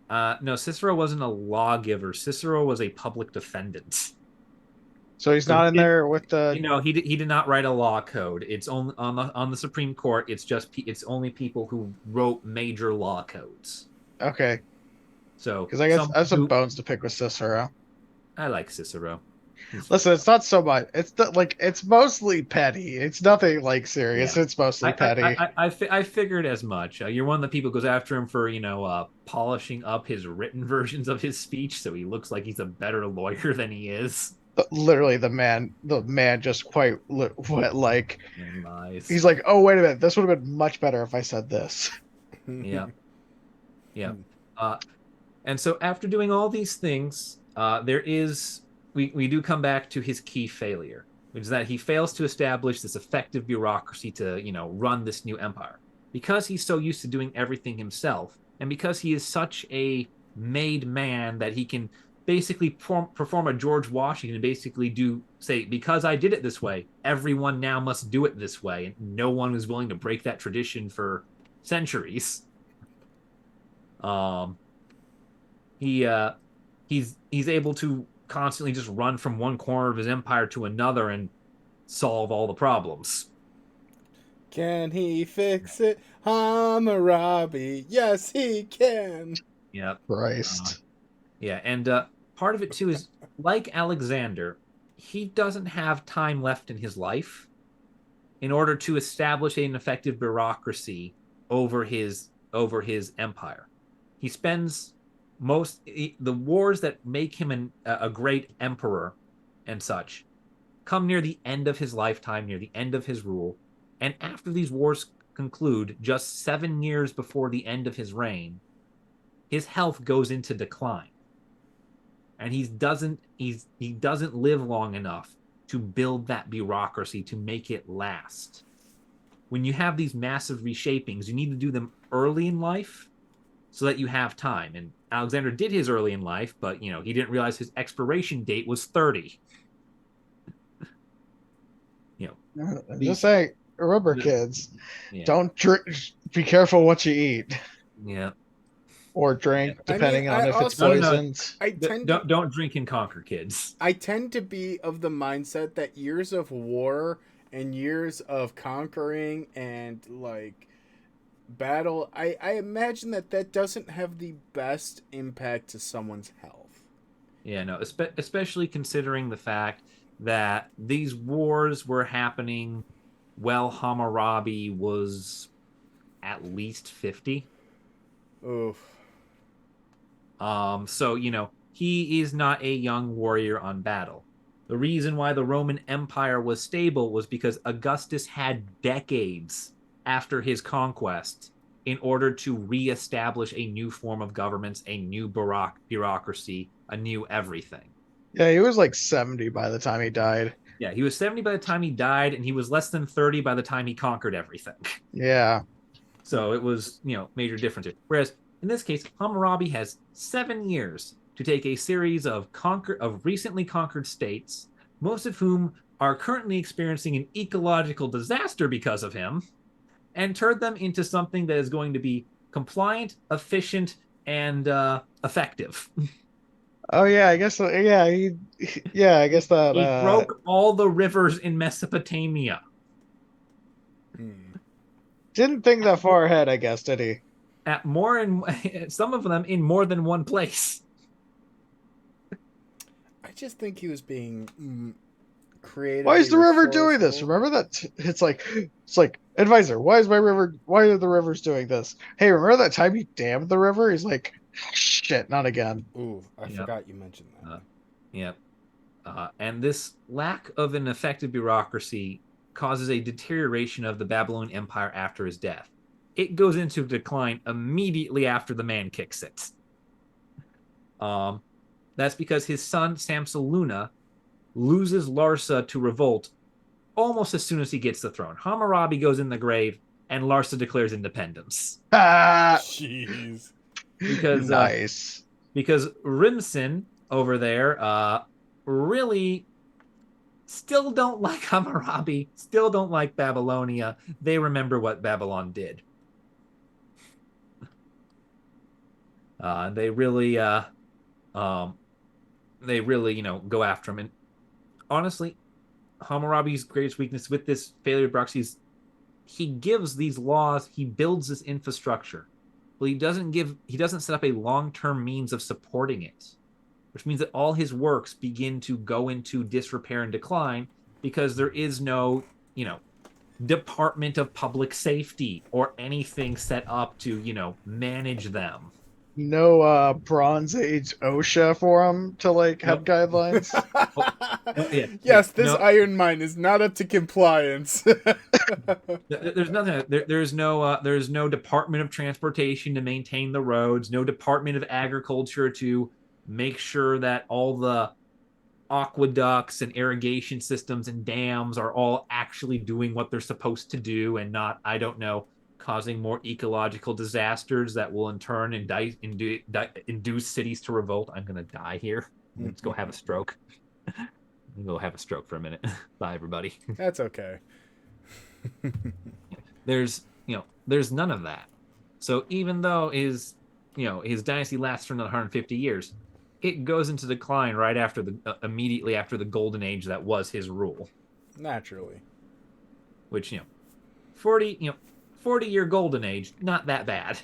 No, Cicero wasn't a lawgiver. Cicero was a public defendant. So he's not in there with the. He did not write a law code. It's only on the Supreme Court. It's only people who wrote major law codes. Okay. So because I guess I have some bones to pick with Cicero. I like Cicero. Listen, it's not so much. It's mostly petty. It's nothing like serious. Yeah. It's mostly petty. I figured as much. You're one of the people who goes after him for polishing up his written versions of his speech, so he looks like he's a better lawyer than he is. Literally, the man just quite like. Nice. He's like, oh wait a minute, this would have been much better if I said this. Yeah. And so after doing all these things, we do come back to his key failure, which is that he fails to establish this effective bureaucracy to, run this new empire. Because he's so used to doing everything himself, and because he is such a made man that he can basically perform a George Washington and basically say, because I did it this way, everyone now must do it this way, and no one was willing to break that tradition for centuries. He's able to constantly just run from one corner of his empire to another and solve all the problems. Can he fix it? Hammurabi. Yes, he can. Yep. Christ. Yeah, and part of it too is like Alexander, he doesn't have time left in his life in order to establish an effective bureaucracy over his empire. He spends the wars that make him a great emperor and such come near the end of his lifetime, near the end of his rule, and after these wars conclude, just 7 years before the end of his reign, his health goes into decline, and he doesn't live long enough to build that bureaucracy to make it last. When you have these massive reshapings, you need to do them early in life so that you have time. And Alexander did his early in life, but he didn't realize his expiration date was 30. Just say, remember, kids, Yeah. don't drink. Be careful what you eat. Yeah. Or drink, depending on if it's No, no, no. poisoned. Don't drink and conquer, kids. I tend to be of the mindset that years of war and years of conquering and like battle, I imagine that doesn't have the best impact to someone's health. Yeah, no, especially considering the fact that these wars were happening while Hammurabi was at least 50. Oof. So, he is not a young warrior on battle. The reason why the Roman Empire was stable was because Augustus had decades after his conquest in order to reestablish a new form of governments, a new bureaucracy, a new everything. Yeah, he was like 70 by the time he died. Yeah, he was 70 by the time he died, and he was less than 30 by the time he conquered everything. Yeah. So it was, major differences. Whereas in this case, Hammurabi has 7 years to take a series of recently conquered states, most of whom are currently experiencing an ecological disaster because of him, and turn them into something that is going to be compliant, efficient, and effective. Oh yeah, I guess. Yeah, I guess that. He broke all the rivers in Mesopotamia. Didn't think that far ahead, I guess, did he? At some of them in more than one place. I just think he was being creative. Why is the river doing this? Remember that it's like advisor. Why are the rivers doing this? Hey, remember that time you dammed the river? He's like, shit, not again. Ooh, I forgot you mentioned that. Yep. And this lack of an effective bureaucracy causes a deterioration of the Babylonian Empire after his death. It goes into decline immediately after the man kicks it. That's because his son Samsaluna loses Larsa to revolt almost as soon as he gets the throne. Hammurabi goes in the grave, and Larsa declares independence. Jeez. Because nice. Because Rimsin over there really still don't like Hammurabi, still don't like Babylonia. They remember what Babylon did. They really go after him. And honestly, Hammurabi's greatest weakness with this failure of bureaucracy is he gives these laws, he builds this infrastructure, but he doesn't set up a long-term means of supporting it, which means that all his works begin to go into disrepair and decline because there is no, Department of Public Safety or anything set up to, manage them. No Bronze Age OSHA for him to have guidelines. Yes, this iron mine is not up to compliance. There's nothing. There's no Department of Transportation to maintain the roads. No Department of Agriculture to make sure that all the aqueducts and irrigation systems and dams are all actually doing what they're supposed to do and not, I don't know, causing more ecological disasters that will in turn induce cities to revolt. I'm gonna die here. Let's go have a stroke. Go have a stroke for a minute. Bye, everybody. That's okay. There's none of that. So even though his dynasty lasts for another 150 years, it goes into decline right after immediately after the golden age that was his rule. Naturally. Which 40-year golden age, not that bad.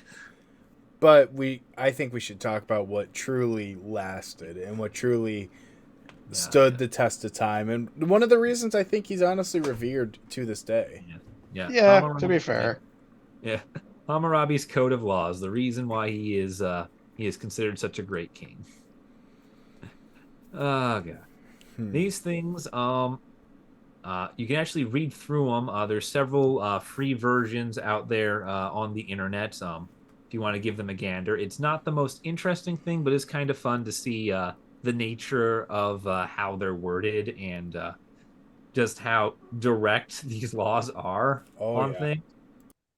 But I think we should talk about what truly lasted and what truly stood the test of time. And one of the reasons I think he's honestly revered to this day. Yeah, to be fair. Yeah. Hammurabi's code of laws, the reason why he is considered such a great king. Oh god. These things you can actually read through them. There's several free versions out there on the internet. If you want to give them a gander, it's not the most interesting thing, but it's kind of fun to see the nature of how they're worded and just how direct these laws are on things.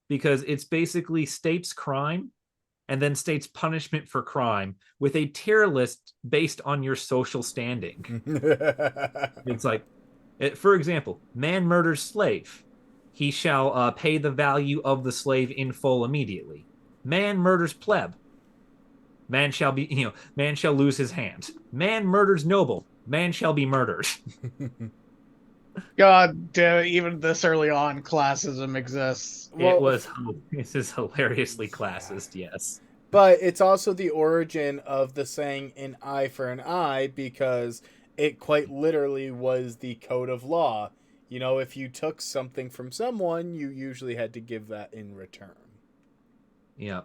Because it's basically states crime and then states punishment for crime with a tier list based on your social standing. It's like, for example, man murders slave. He shall pay the value of the slave in full immediately. Man murders pleb. Man shall lose his hand. Man murders noble. Man shall be murdered. God damn it, even this early on, classism exists. This is hilariously classist, yes. But it's also the origin of the saying an eye for an eye, because it quite literally was the code of law. If you took something from someone, you usually had to give that in return. Yeah.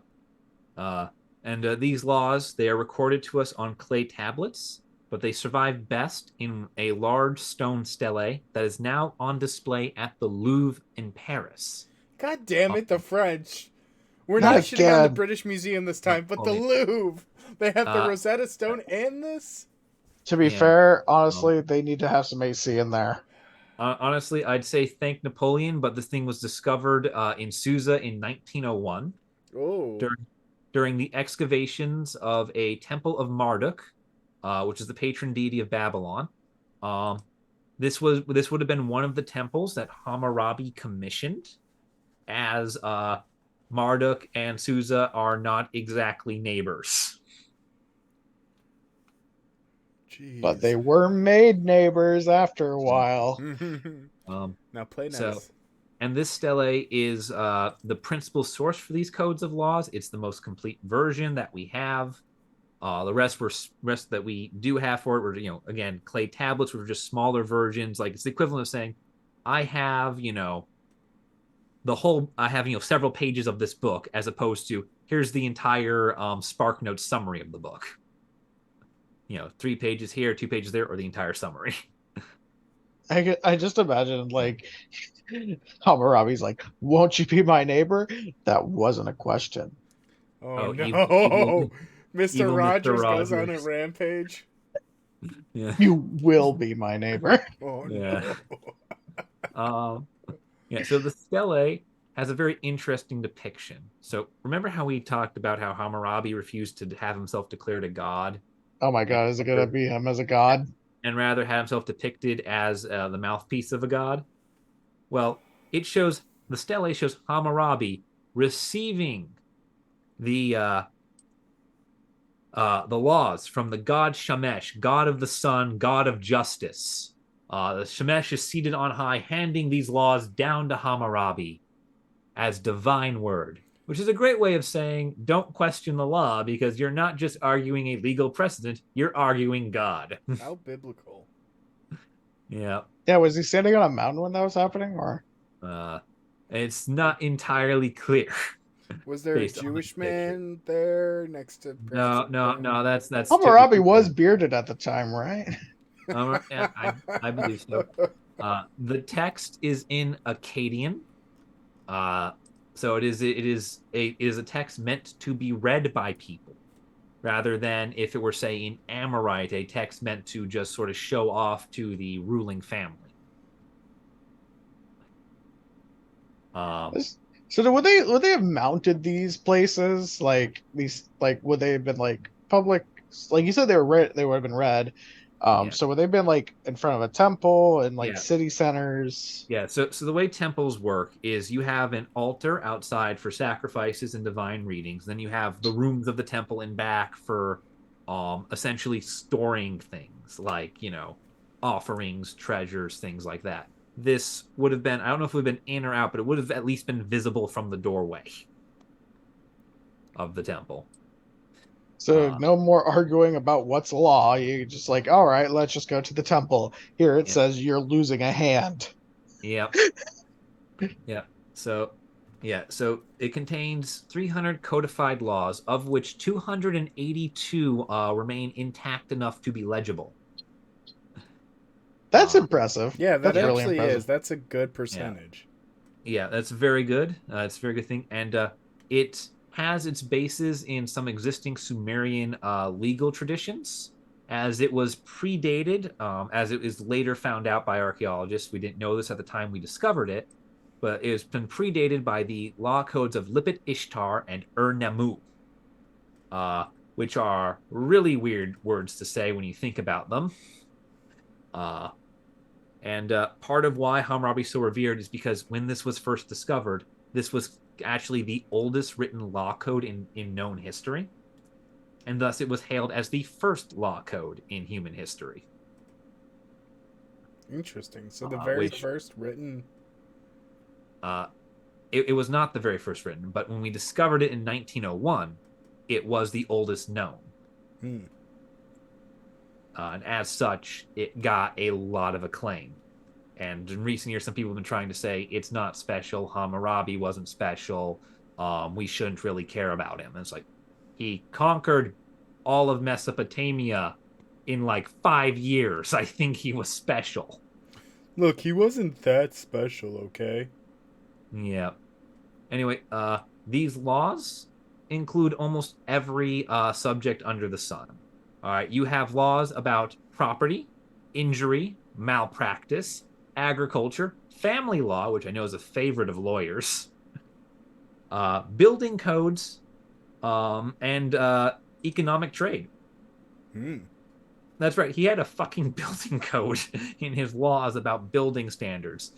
And these laws, they are recorded to us on clay tablets, but they survive best in a large stone stele that is now on display at the Louvre in Paris. God damn it, the French. We're not shitting on the British Museum this time, but the Louvre. They have the Rosetta Stone and this? To be fair, honestly, they need to have some AC in there. Honestly, I'd say thank Napoleon, but this thing was discovered in Susa in 1901. Oh. During the excavations of a temple of Marduk, which is the patron deity of Babylon. This would have been one of the temples that Hammurabi commissioned, as Marduk and Susa are not exactly neighbors. Jeez. But they were made neighbors after a while. Now play nice. So, and this stele is the principal source for these codes of laws. It's the most complete version that we have. The rest that we do have for it were, again, clay tablets, which were just smaller versions. Like, it's the equivalent of saying, I have, several pages of this book, as opposed to here's the entire SparkNotes summary of the book. 3 pages here, 2 pages there, or the entire summary. I just imagine, like, Hammurabi's like, won't you be my neighbor? That wasn't a question. Oh no. Mr. Rogers goes on a rampage. Yeah. You will be my neighbor. Oh, yeah. No. So the stele has a very interesting depiction. So remember how we talked about how Hammurabi refused to have himself declared a god? Oh my god, is it going to be him as a god? And rather had himself depicted as the mouthpiece of a god? Well, the stele shows Hammurabi receiving the laws from the god Shamesh, god of the sun, god of justice. The Shamesh is seated on high, handing these laws down to Hammurabi as divine word, which is a great way of saying don't question the law, because you're not just arguing a legal precedent, you're arguing God. How biblical. Yeah. Yeah, was he standing on a mountain when that was happening, or? It's not entirely clear. Was there a Jewish man there next to? No. That's. Hammurabi was bearded at the time, right? I believe so. The text is in Akkadian. So it is a text meant to be read by people, rather than if it were, say, in Amorite, a text meant to just sort of show off to the ruling family. So would they have mounted these places, like these, like, would they have been like public, like you said, they would have been read. So would they have been like in front of a temple and like city centers? Yeah. So the way temples work is you have an altar outside for sacrifices and divine readings. Then you have the rooms of the temple in back for essentially storing things like, offerings, treasures, things like that. this would have been, I don't know if it would have been in or out, but it would have at least been visible from the doorway of the temple. So no more arguing about what's law. You just like, all right, let's just go to the temple. Here it says you're losing a hand. Yep. Yeah. So, so it contains 300 codified laws, of which 282 remain intact enough to be legible. That's impressive. Yeah, that That's really actually impressive. is. That's a good percentage. Yeah, that's very good. It's a very good thing. And it has its bases in some existing Sumerian legal traditions, as it was predated, as it is later found out by archaeologists. We didn't know this at the time we discovered it, but it has been predated by the law codes of Lipit Ishtar and Ur-Nammu, which are really weird words to say when you think about them. And part of why Hammurabi is so revered is because when this was first discovered, this was actually the oldest written law code in known history. And thus it was hailed as the first law code in human history. Interesting. So the very first written... It was not the very first written, but when we discovered it in 1901, it was the oldest known. And as such, it got a lot of acclaim. And in recent years, some people have been trying to say it's not special. Hammurabi wasn't special. We shouldn't really care about him. And it's like, he conquered all of Mesopotamia in like 5 years. I think he was special. Look, he wasn't that special, okay? Yeah. Anyway, these laws include almost every subject under the sun. All right, you have laws about property, injury, malpractice, agriculture, family law, which I know is a favorite of lawyers, building codes, and economic trade. That's right. He had a fucking building code in his laws about building standards.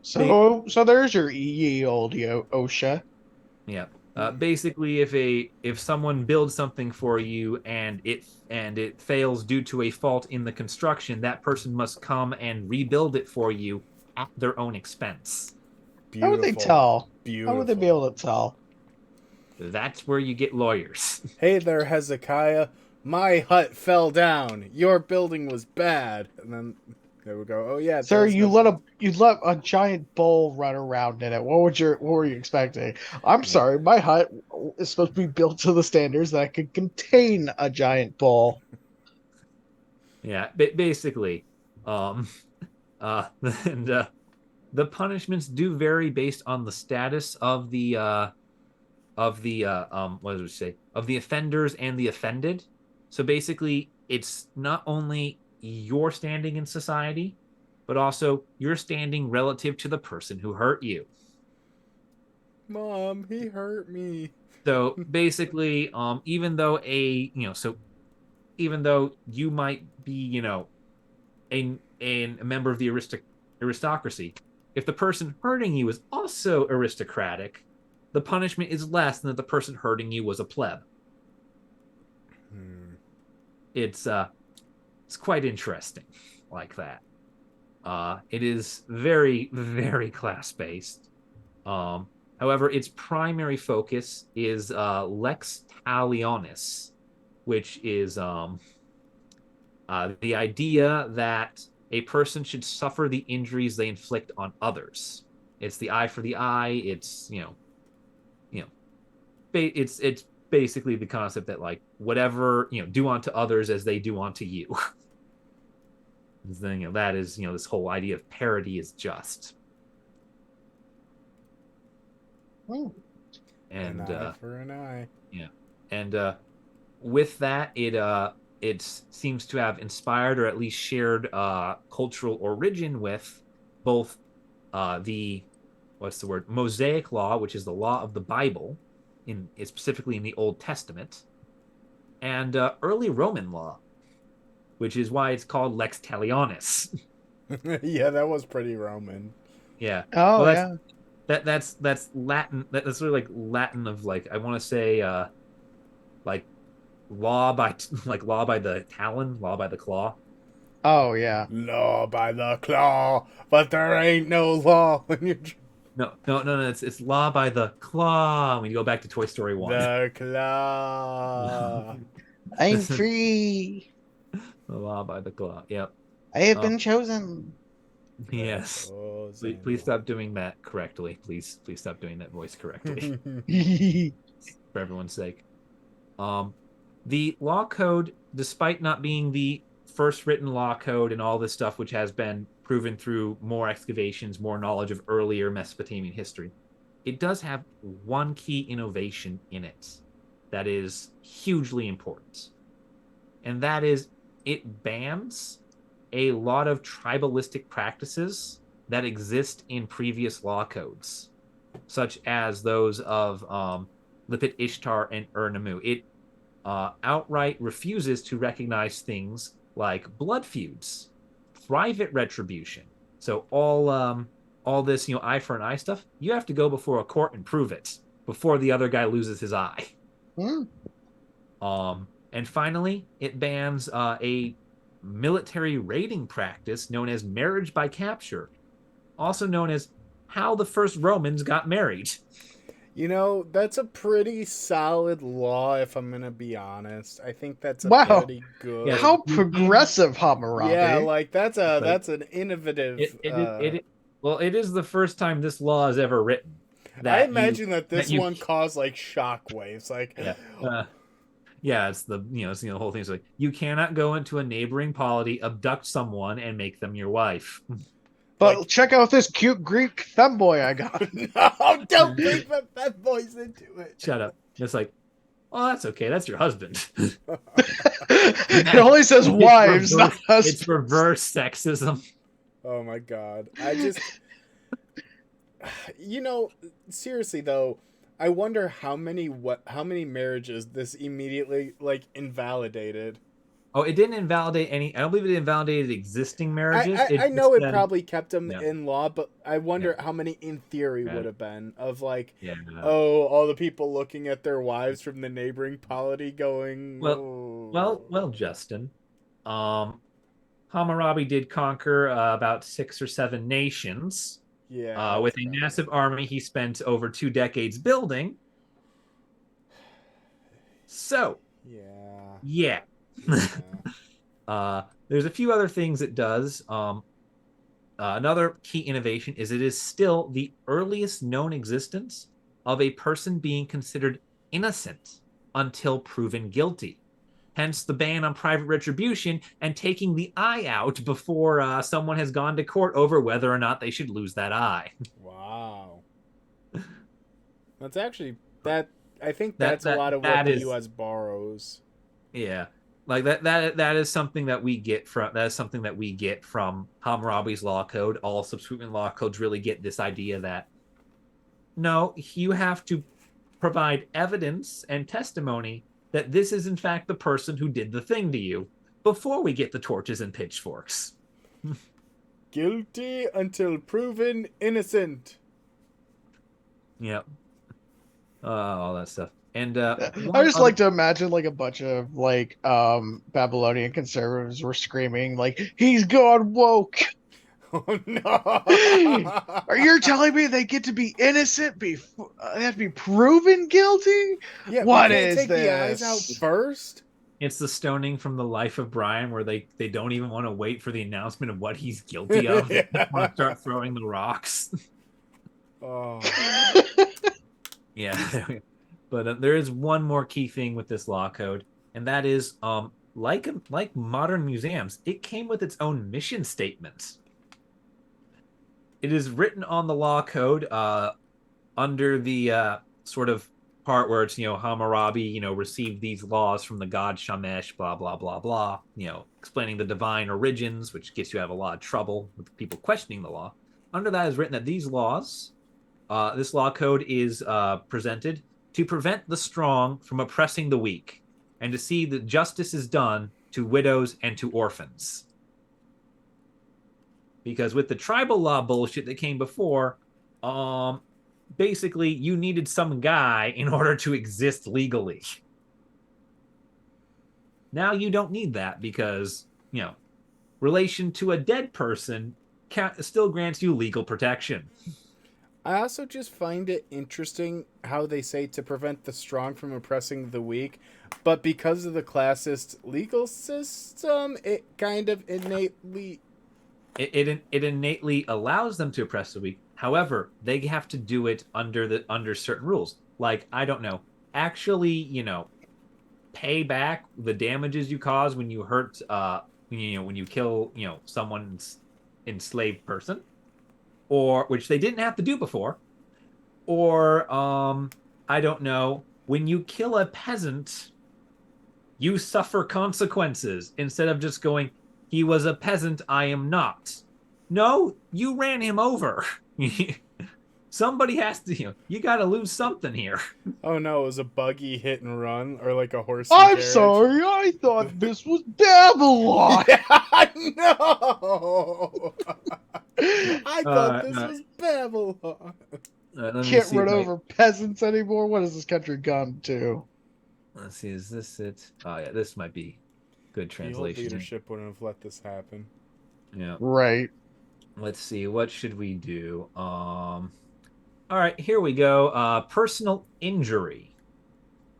So there's your ye old OSHA. Yeah. Basically, if someone builds something for you and it fails due to a fault in the construction, that person must come and rebuild it for you at their own expense. Beautiful. How would they tell? Beautiful. How would they be able to tell? That's where you get lawyers. Hey there, Hezekiah. My hut fell down. Your building was bad. And then they would go, "Oh yeah, sir, you let a giant bull run around in it. What were you expecting? I'm sorry, my hut is supposed to be built to the standards that could contain a giant bull." Yeah, basically, and the punishments do vary based on the status of the what did we say, of the offenders and the offended. So basically, it's not only your standing in society, but also your standing relative to the person who hurt you. Mom, he hurt me. So basically, even though even though you might be, a member of the aristocracy, if the person hurting you is also aristocratic, the punishment is less than if the person hurting you was a pleb. It's quite interesting like that. It is very, very class-based. However, its primary focus is lex talionis, which is the idea that a person should suffer the injuries they inflict on others. It's the eye for the eye. It's it's basically the concept that like whatever do unto others as they do unto you. Then that is this whole idea of parity is just. And an eye for an eye. Yeah, and with that, it seems to have inspired or at least shared cultural origin with both the Mosaic law, which is the law of the Bible, specifically in the Old Testament, and early Roman law, which is why it's called lex talionis. Yeah, that was pretty Roman. Yeah. Oh, yeah. That's Latin. That's really like Latin of like I want to say like law by the talon, law by the claw. Oh yeah. Law by the claw, but there ain't no law when you're No. It's law by the claw. When you go back to Toy Story 1. the claw. I'm free. The law by the claw. Yep. I have Um, been chosen. yes. Oh, Please stop doing that correctly. Please stop doing that voice correctly for everyone's sake. The law code, despite not being the first written law code and all this stuff, which has been proven through more excavations, more knowledge of earlier Mesopotamian history, it does have one key innovation in it that is hugely important. And that is it bans a lot of tribalistic practices that exist in previous law codes, such as those of Lipit Ishtar and Ur-Nammu. It outright refuses to recognize things like blood feuds, private retribution. So all this, eye for an eye stuff, you have to go before a court and prove it before the other guy loses his eye. And finally, it bans a military raiding practice known as marriage by capture, also known as how the first Romans got married. That's a pretty solid law, if I'm gonna be honest. I think that's a Wow. pretty good. Yeah, How progressive, Hammurabi. Yeah, like that's an innovative. Well, it is the first time this law is ever written. I imagine that this one caused like shockwaves. Like, it's the whole thing is like you cannot go into a neighboring polity, abduct someone, and make them your wife. But check out this cute Greek femboy I got. No, don't bring my femboys into it. Shut up. It's like, oh, that's okay. That's your husband. It only says wives, not husbands. It's reverse sexism. Oh my god. I just seriously though, I wonder how many marriages this immediately like invalidated. Oh, it didn't invalidate any. I don't believe it invalidated existing marriages. I know it probably kept them in law, but I wonder how many in theory would have been of like, all the people looking at their wives from the neighboring polity going. Well, Justin, Hammurabi did conquer about 6 or 7 nations. Yeah. With a massive army he spent over 2 decades building. So. Yeah. There's a few other things it does. Another key innovation is it is still the earliest known existence of a person being considered innocent until proven guilty. Hence the ban on private retribution and taking the eye out before someone has gone to court over whether or not they should lose that eye. Wow. That's actually that. I think that's a lot of what the U.S. borrows. Yeah. Like that is something that we get from Hammurabi's law code. All subsequent law codes really get this idea that no, you have to provide evidence and testimony that this is in fact the person who did the thing to you before we get the torches and pitchforks. Guilty until proven innocent. Yep. All that stuff. And I just like to imagine like a bunch of like Babylonian conservatives were screaming like, he's gone woke. Oh no. Are you telling me they get to be innocent before they have to be proven guilty? Yeah, what is take this? The eyes out first? It's the stoning from the Life of Brian where they don't even want to wait for the announcement of what he's guilty of. They want to start throwing the rocks. Oh. Yeah. But there is one more key thing with this law code, and that is like modern museums, it came with its own mission statement. It is written on the law code under the sort of part where it's, Hammurabi, received these laws from the god Shamesh, blah, blah, blah, blah, explaining the divine origins, which gets you out of a lot of trouble with people questioning the law. Under that is written that these laws, this law code is presented to prevent the strong from oppressing the weak and to see that justice is done to widows and to orphans. Because with the tribal law bullshit that came before, basically you needed some guy in order to exist legally. Now you don't need that because, relation to a dead person still grants you legal protection. I also just find it interesting how they say to prevent the strong from oppressing the weak, but because of the classist legal system, it kind of innately. It innately allows them to oppress the weak. However, they have to do it under certain rules. Like, I don't know, actually, pay back the damages you cause when you hurt when you kill, someone's enslaved person, or which they didn't have to do before, or I don't know, when you kill a peasant, you suffer consequences instead of just going, he was a peasant, I am not. No, you ran him over. Somebody has to, you got to lose something here. Oh no, it was a buggy hit and run or like a horse. I'm sorry, I thought this was Babylon. Yeah, no. I thought this was Babylon. Can't run over peasants anymore. What has this country gone to? Let's see, is this it? Oh yeah, this might be good translation. The leadership wouldn't have let this happen. Yeah. Right. Let's see, what should we do? All right, here we go. Personal injury.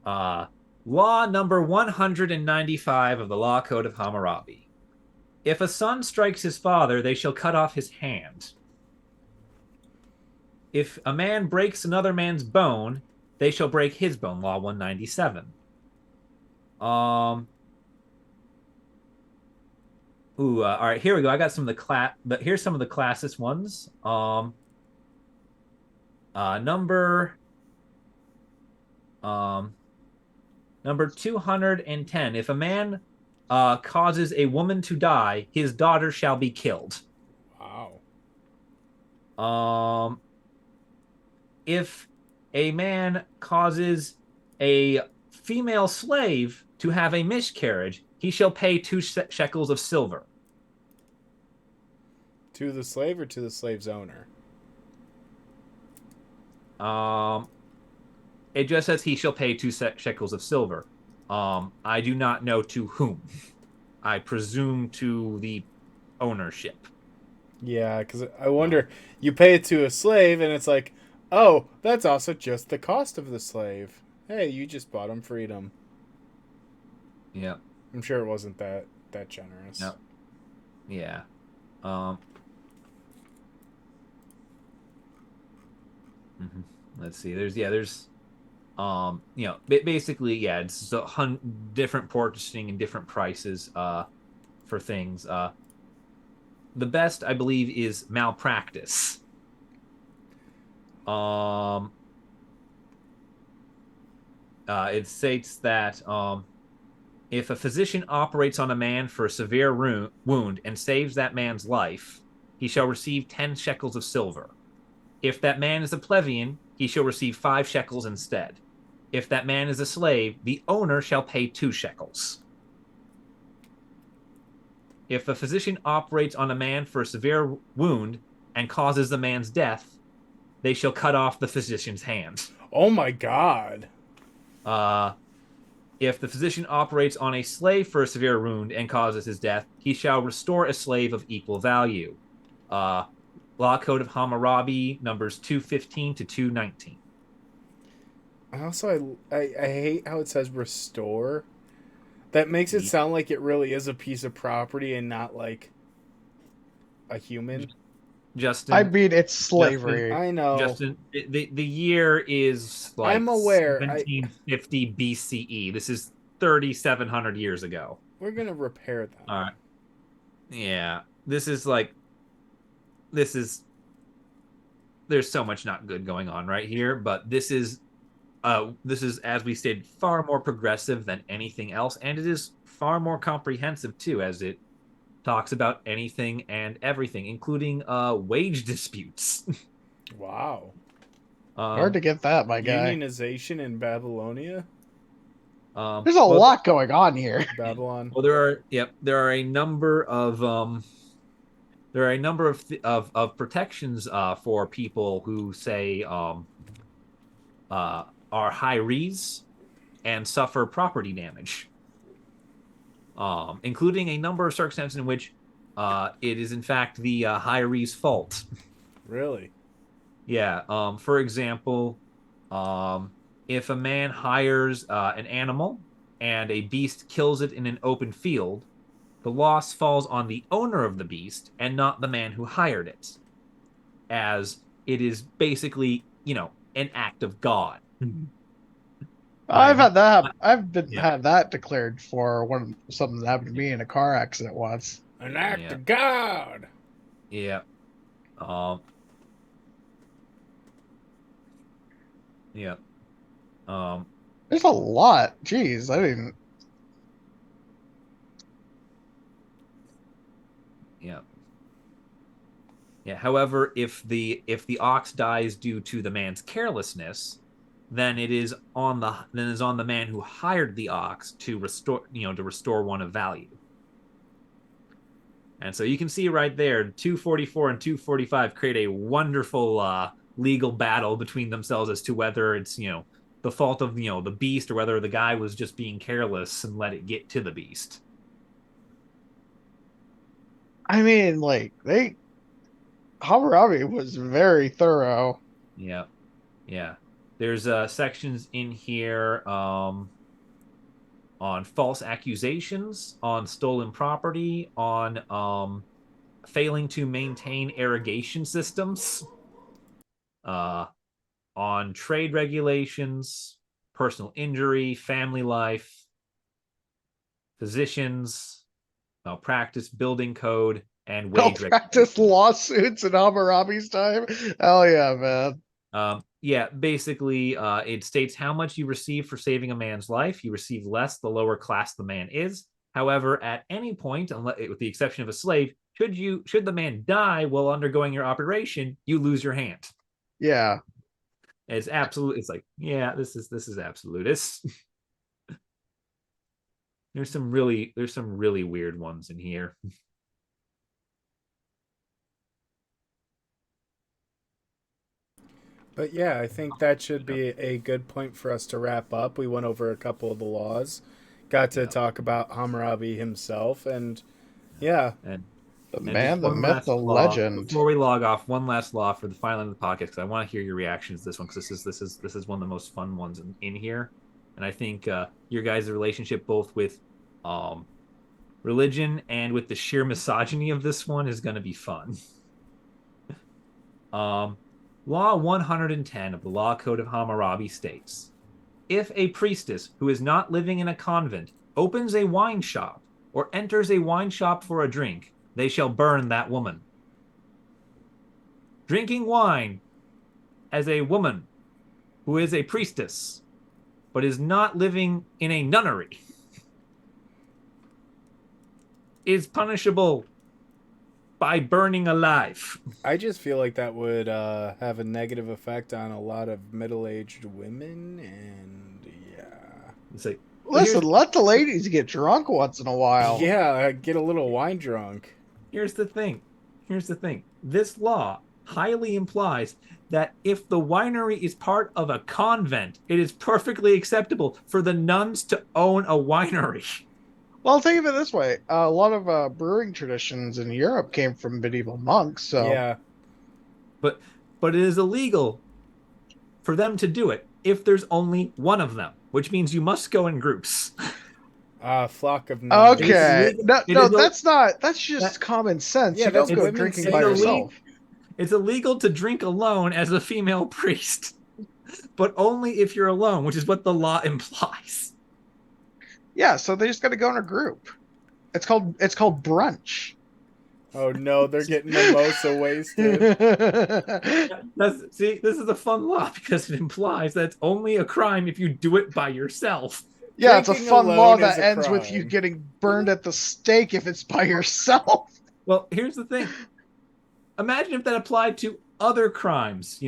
Law number 195 of the Law Code of Hammurabi. If a son strikes his father, they shall cut off his hand. If a man breaks another man's bone, they shall break his bone. Law 197. All right, here we go. I got some of the but here's some of the classist ones. Number 210. If a man causes a woman to die, his daughter shall be killed. Wow. If a man causes a female slave to have a miscarriage, he shall pay 2 shekels of silver. To the slave or to the slave's owner? It just says he shall pay 2 shekels of silver. I do not know to whom. I presume to the ownership. Yeah, because I wonder, you pay it to a slave, and it's like, oh, that's also just the cost of the slave. Hey, you just bought him freedom. Yeah. I'm sure it wasn't that generous. No. Yeah. Let's see. There's basically, yeah, it's different purchasing and different prices for things. The best, I believe, is malpractice. It states that if a physician operates on a man for a severe wound and saves that man's life, he shall receive 10 shekels of silver. If that man is a plebeian, he shall receive 5 shekels instead. If that man is a slave, the owner shall pay 2 shekels. If a physician operates on a man for a severe wound and causes the man's death, they shall cut off the physician's hand. Oh my God. If the physician operates on a slave for a severe wound and causes his death, he shall restore a slave of equal value. Law Code of Hammurabi, numbers 215 to 219. Also, I hate how it says restore. That makes it sound like it really is a piece of property and not like a human. Justin, I mean, it's slavery. I know. Justin, the year is like I'm aware. 1750 BCE. This is 3,700 years ago. We're gonna repair that. All right. Yeah, there's so much not good going on right here, but this is, as we stated, far more progressive than anything else, and it is far more comprehensive too, as it talks about anything and everything, including wage disputes. Wow. Hard to get that, my guy. Unionization in Babylonia. There's a lot going on here. Babylon. Well, there are a number of protections for people who say are heirees and suffer property damage, including a number of circumstances in which it is in fact the hiree's fault. Really? Yeah. For example, if a man hires an animal and a beast kills it in an open field, the loss falls on the owner of the beast and not the man who hired it, as it is basically, an act of God. I've Right? had that. I've been Yeah. had that declared for something that happened to me in a car accident once. An act Yeah. of God. Yeah. Um, yeah. Um, There's a lot. Jeez, I didn't. yeah. Yeah. However, if the ox dies due to the man's carelessness, then is on the man who hired the ox to restore one of value. And so you can see right there, 244 and 245 create a wonderful legal battle between themselves as to whether it's the fault of the beast or whether the guy was just being careless and let it get to the beast. I mean, like Hammurabi was very thorough. Yeah, yeah. There's sections in here on false accusations, on stolen property, on failing to maintain irrigation systems, uh, on trade regulations, personal injury, family life, physicians, malpractice, building code, and wage Malpractice regulation. lawsuits in Hammurabi's time. Hell yeah, man. Yeah, basically, it states how much you receive for saving a man's life. You receive less the lower class the man is. However, at any point, with the exception of a slave, should the man die while undergoing your operation, you lose your hand. Yeah. It's absolute. It's like, yeah, this is absolutist. There's some really weird ones in here. But yeah, I think that should be a good point for us to wrap up. We went over a couple of the laws, got to Yeah. talk about Hammurabi himself, and yeah. And The and just man, the one myth, last the law legend. before we log off. One last law for the final end of the podcast because I want to hear your reactions to this one because this is one of the most fun ones in here, and I think your guys' relationship both with religion and with the sheer misogyny of this one is going to be fun. um, Law 110 of the Law Code of Hammurabi states: if a priestess who is not living in a convent opens a wine shop or enters a wine shop for a drink, they shall burn that woman. Drinking wine as a woman who is a priestess but is not living in a nunnery is punishable by burning alive. I just feel like that would have a negative effect on a lot of middle-aged women, and yeah. It's like, Listen, let the ladies get drunk once in a while. Yeah, get a little wine drunk. here's the thing. Here's the thing. This law highly implies that if the winery is part of a convent, it is perfectly acceptable for the nuns to own a winery. Well, think of it this way: a lot of brewing traditions in Europe came from medieval monks. So Yeah. But it is illegal for them to do it if there's only one of them, which means you must go in groups. Flock of nuns. okay, no, that's not. That's that- just common sense. Yeah, You don't that's go women drinking saying by the yourself. It's illegal to drink alone as a female priest, but only if you're alone, which is what the law implies. Yeah, so they just got to go in a group. It's called brunch. Oh no, they're getting mimosa wasted. See, this is a fun law because it implies that it's only a crime if you do it by yourself. Yeah, it's a Drinking fun law alone is that a ends with you crime. getting burned at the stake if it's by yourself. Well, here's the thing. Imagine if that applied to other crimes.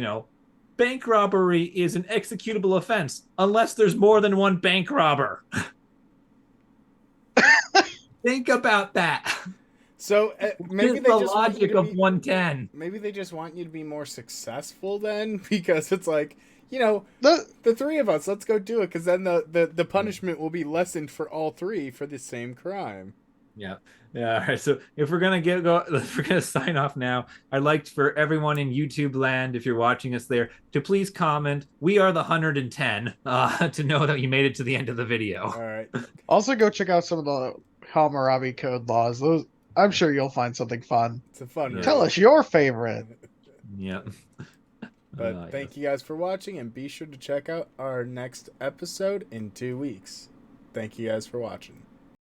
Bank robbery is an executable offense unless there's more than one bank robber. Think about that. So maybe Here's they the just want you logic to of be. 110. Maybe they just want you to be more successful then, because it's like, The the three of us, let's go do it, because then the punishment will be lessened for all three for the same crime. Yeah. Yeah. All right. So if we're gonna if we're gonna sign off now, I'd like for everyone in YouTube land, if you're watching us there, to please comment. We are the 110 to know that you made it to the end of the video. All right. Also, go check out some of the Hammurabi Code laws. Those, I'm sure you'll find something fun. It's a fun Yeah. Tell read. us your favorite. Yeah. But thank you guys for watching, and be sure to check out our next episode in 2 weeks. Thank you guys for watching.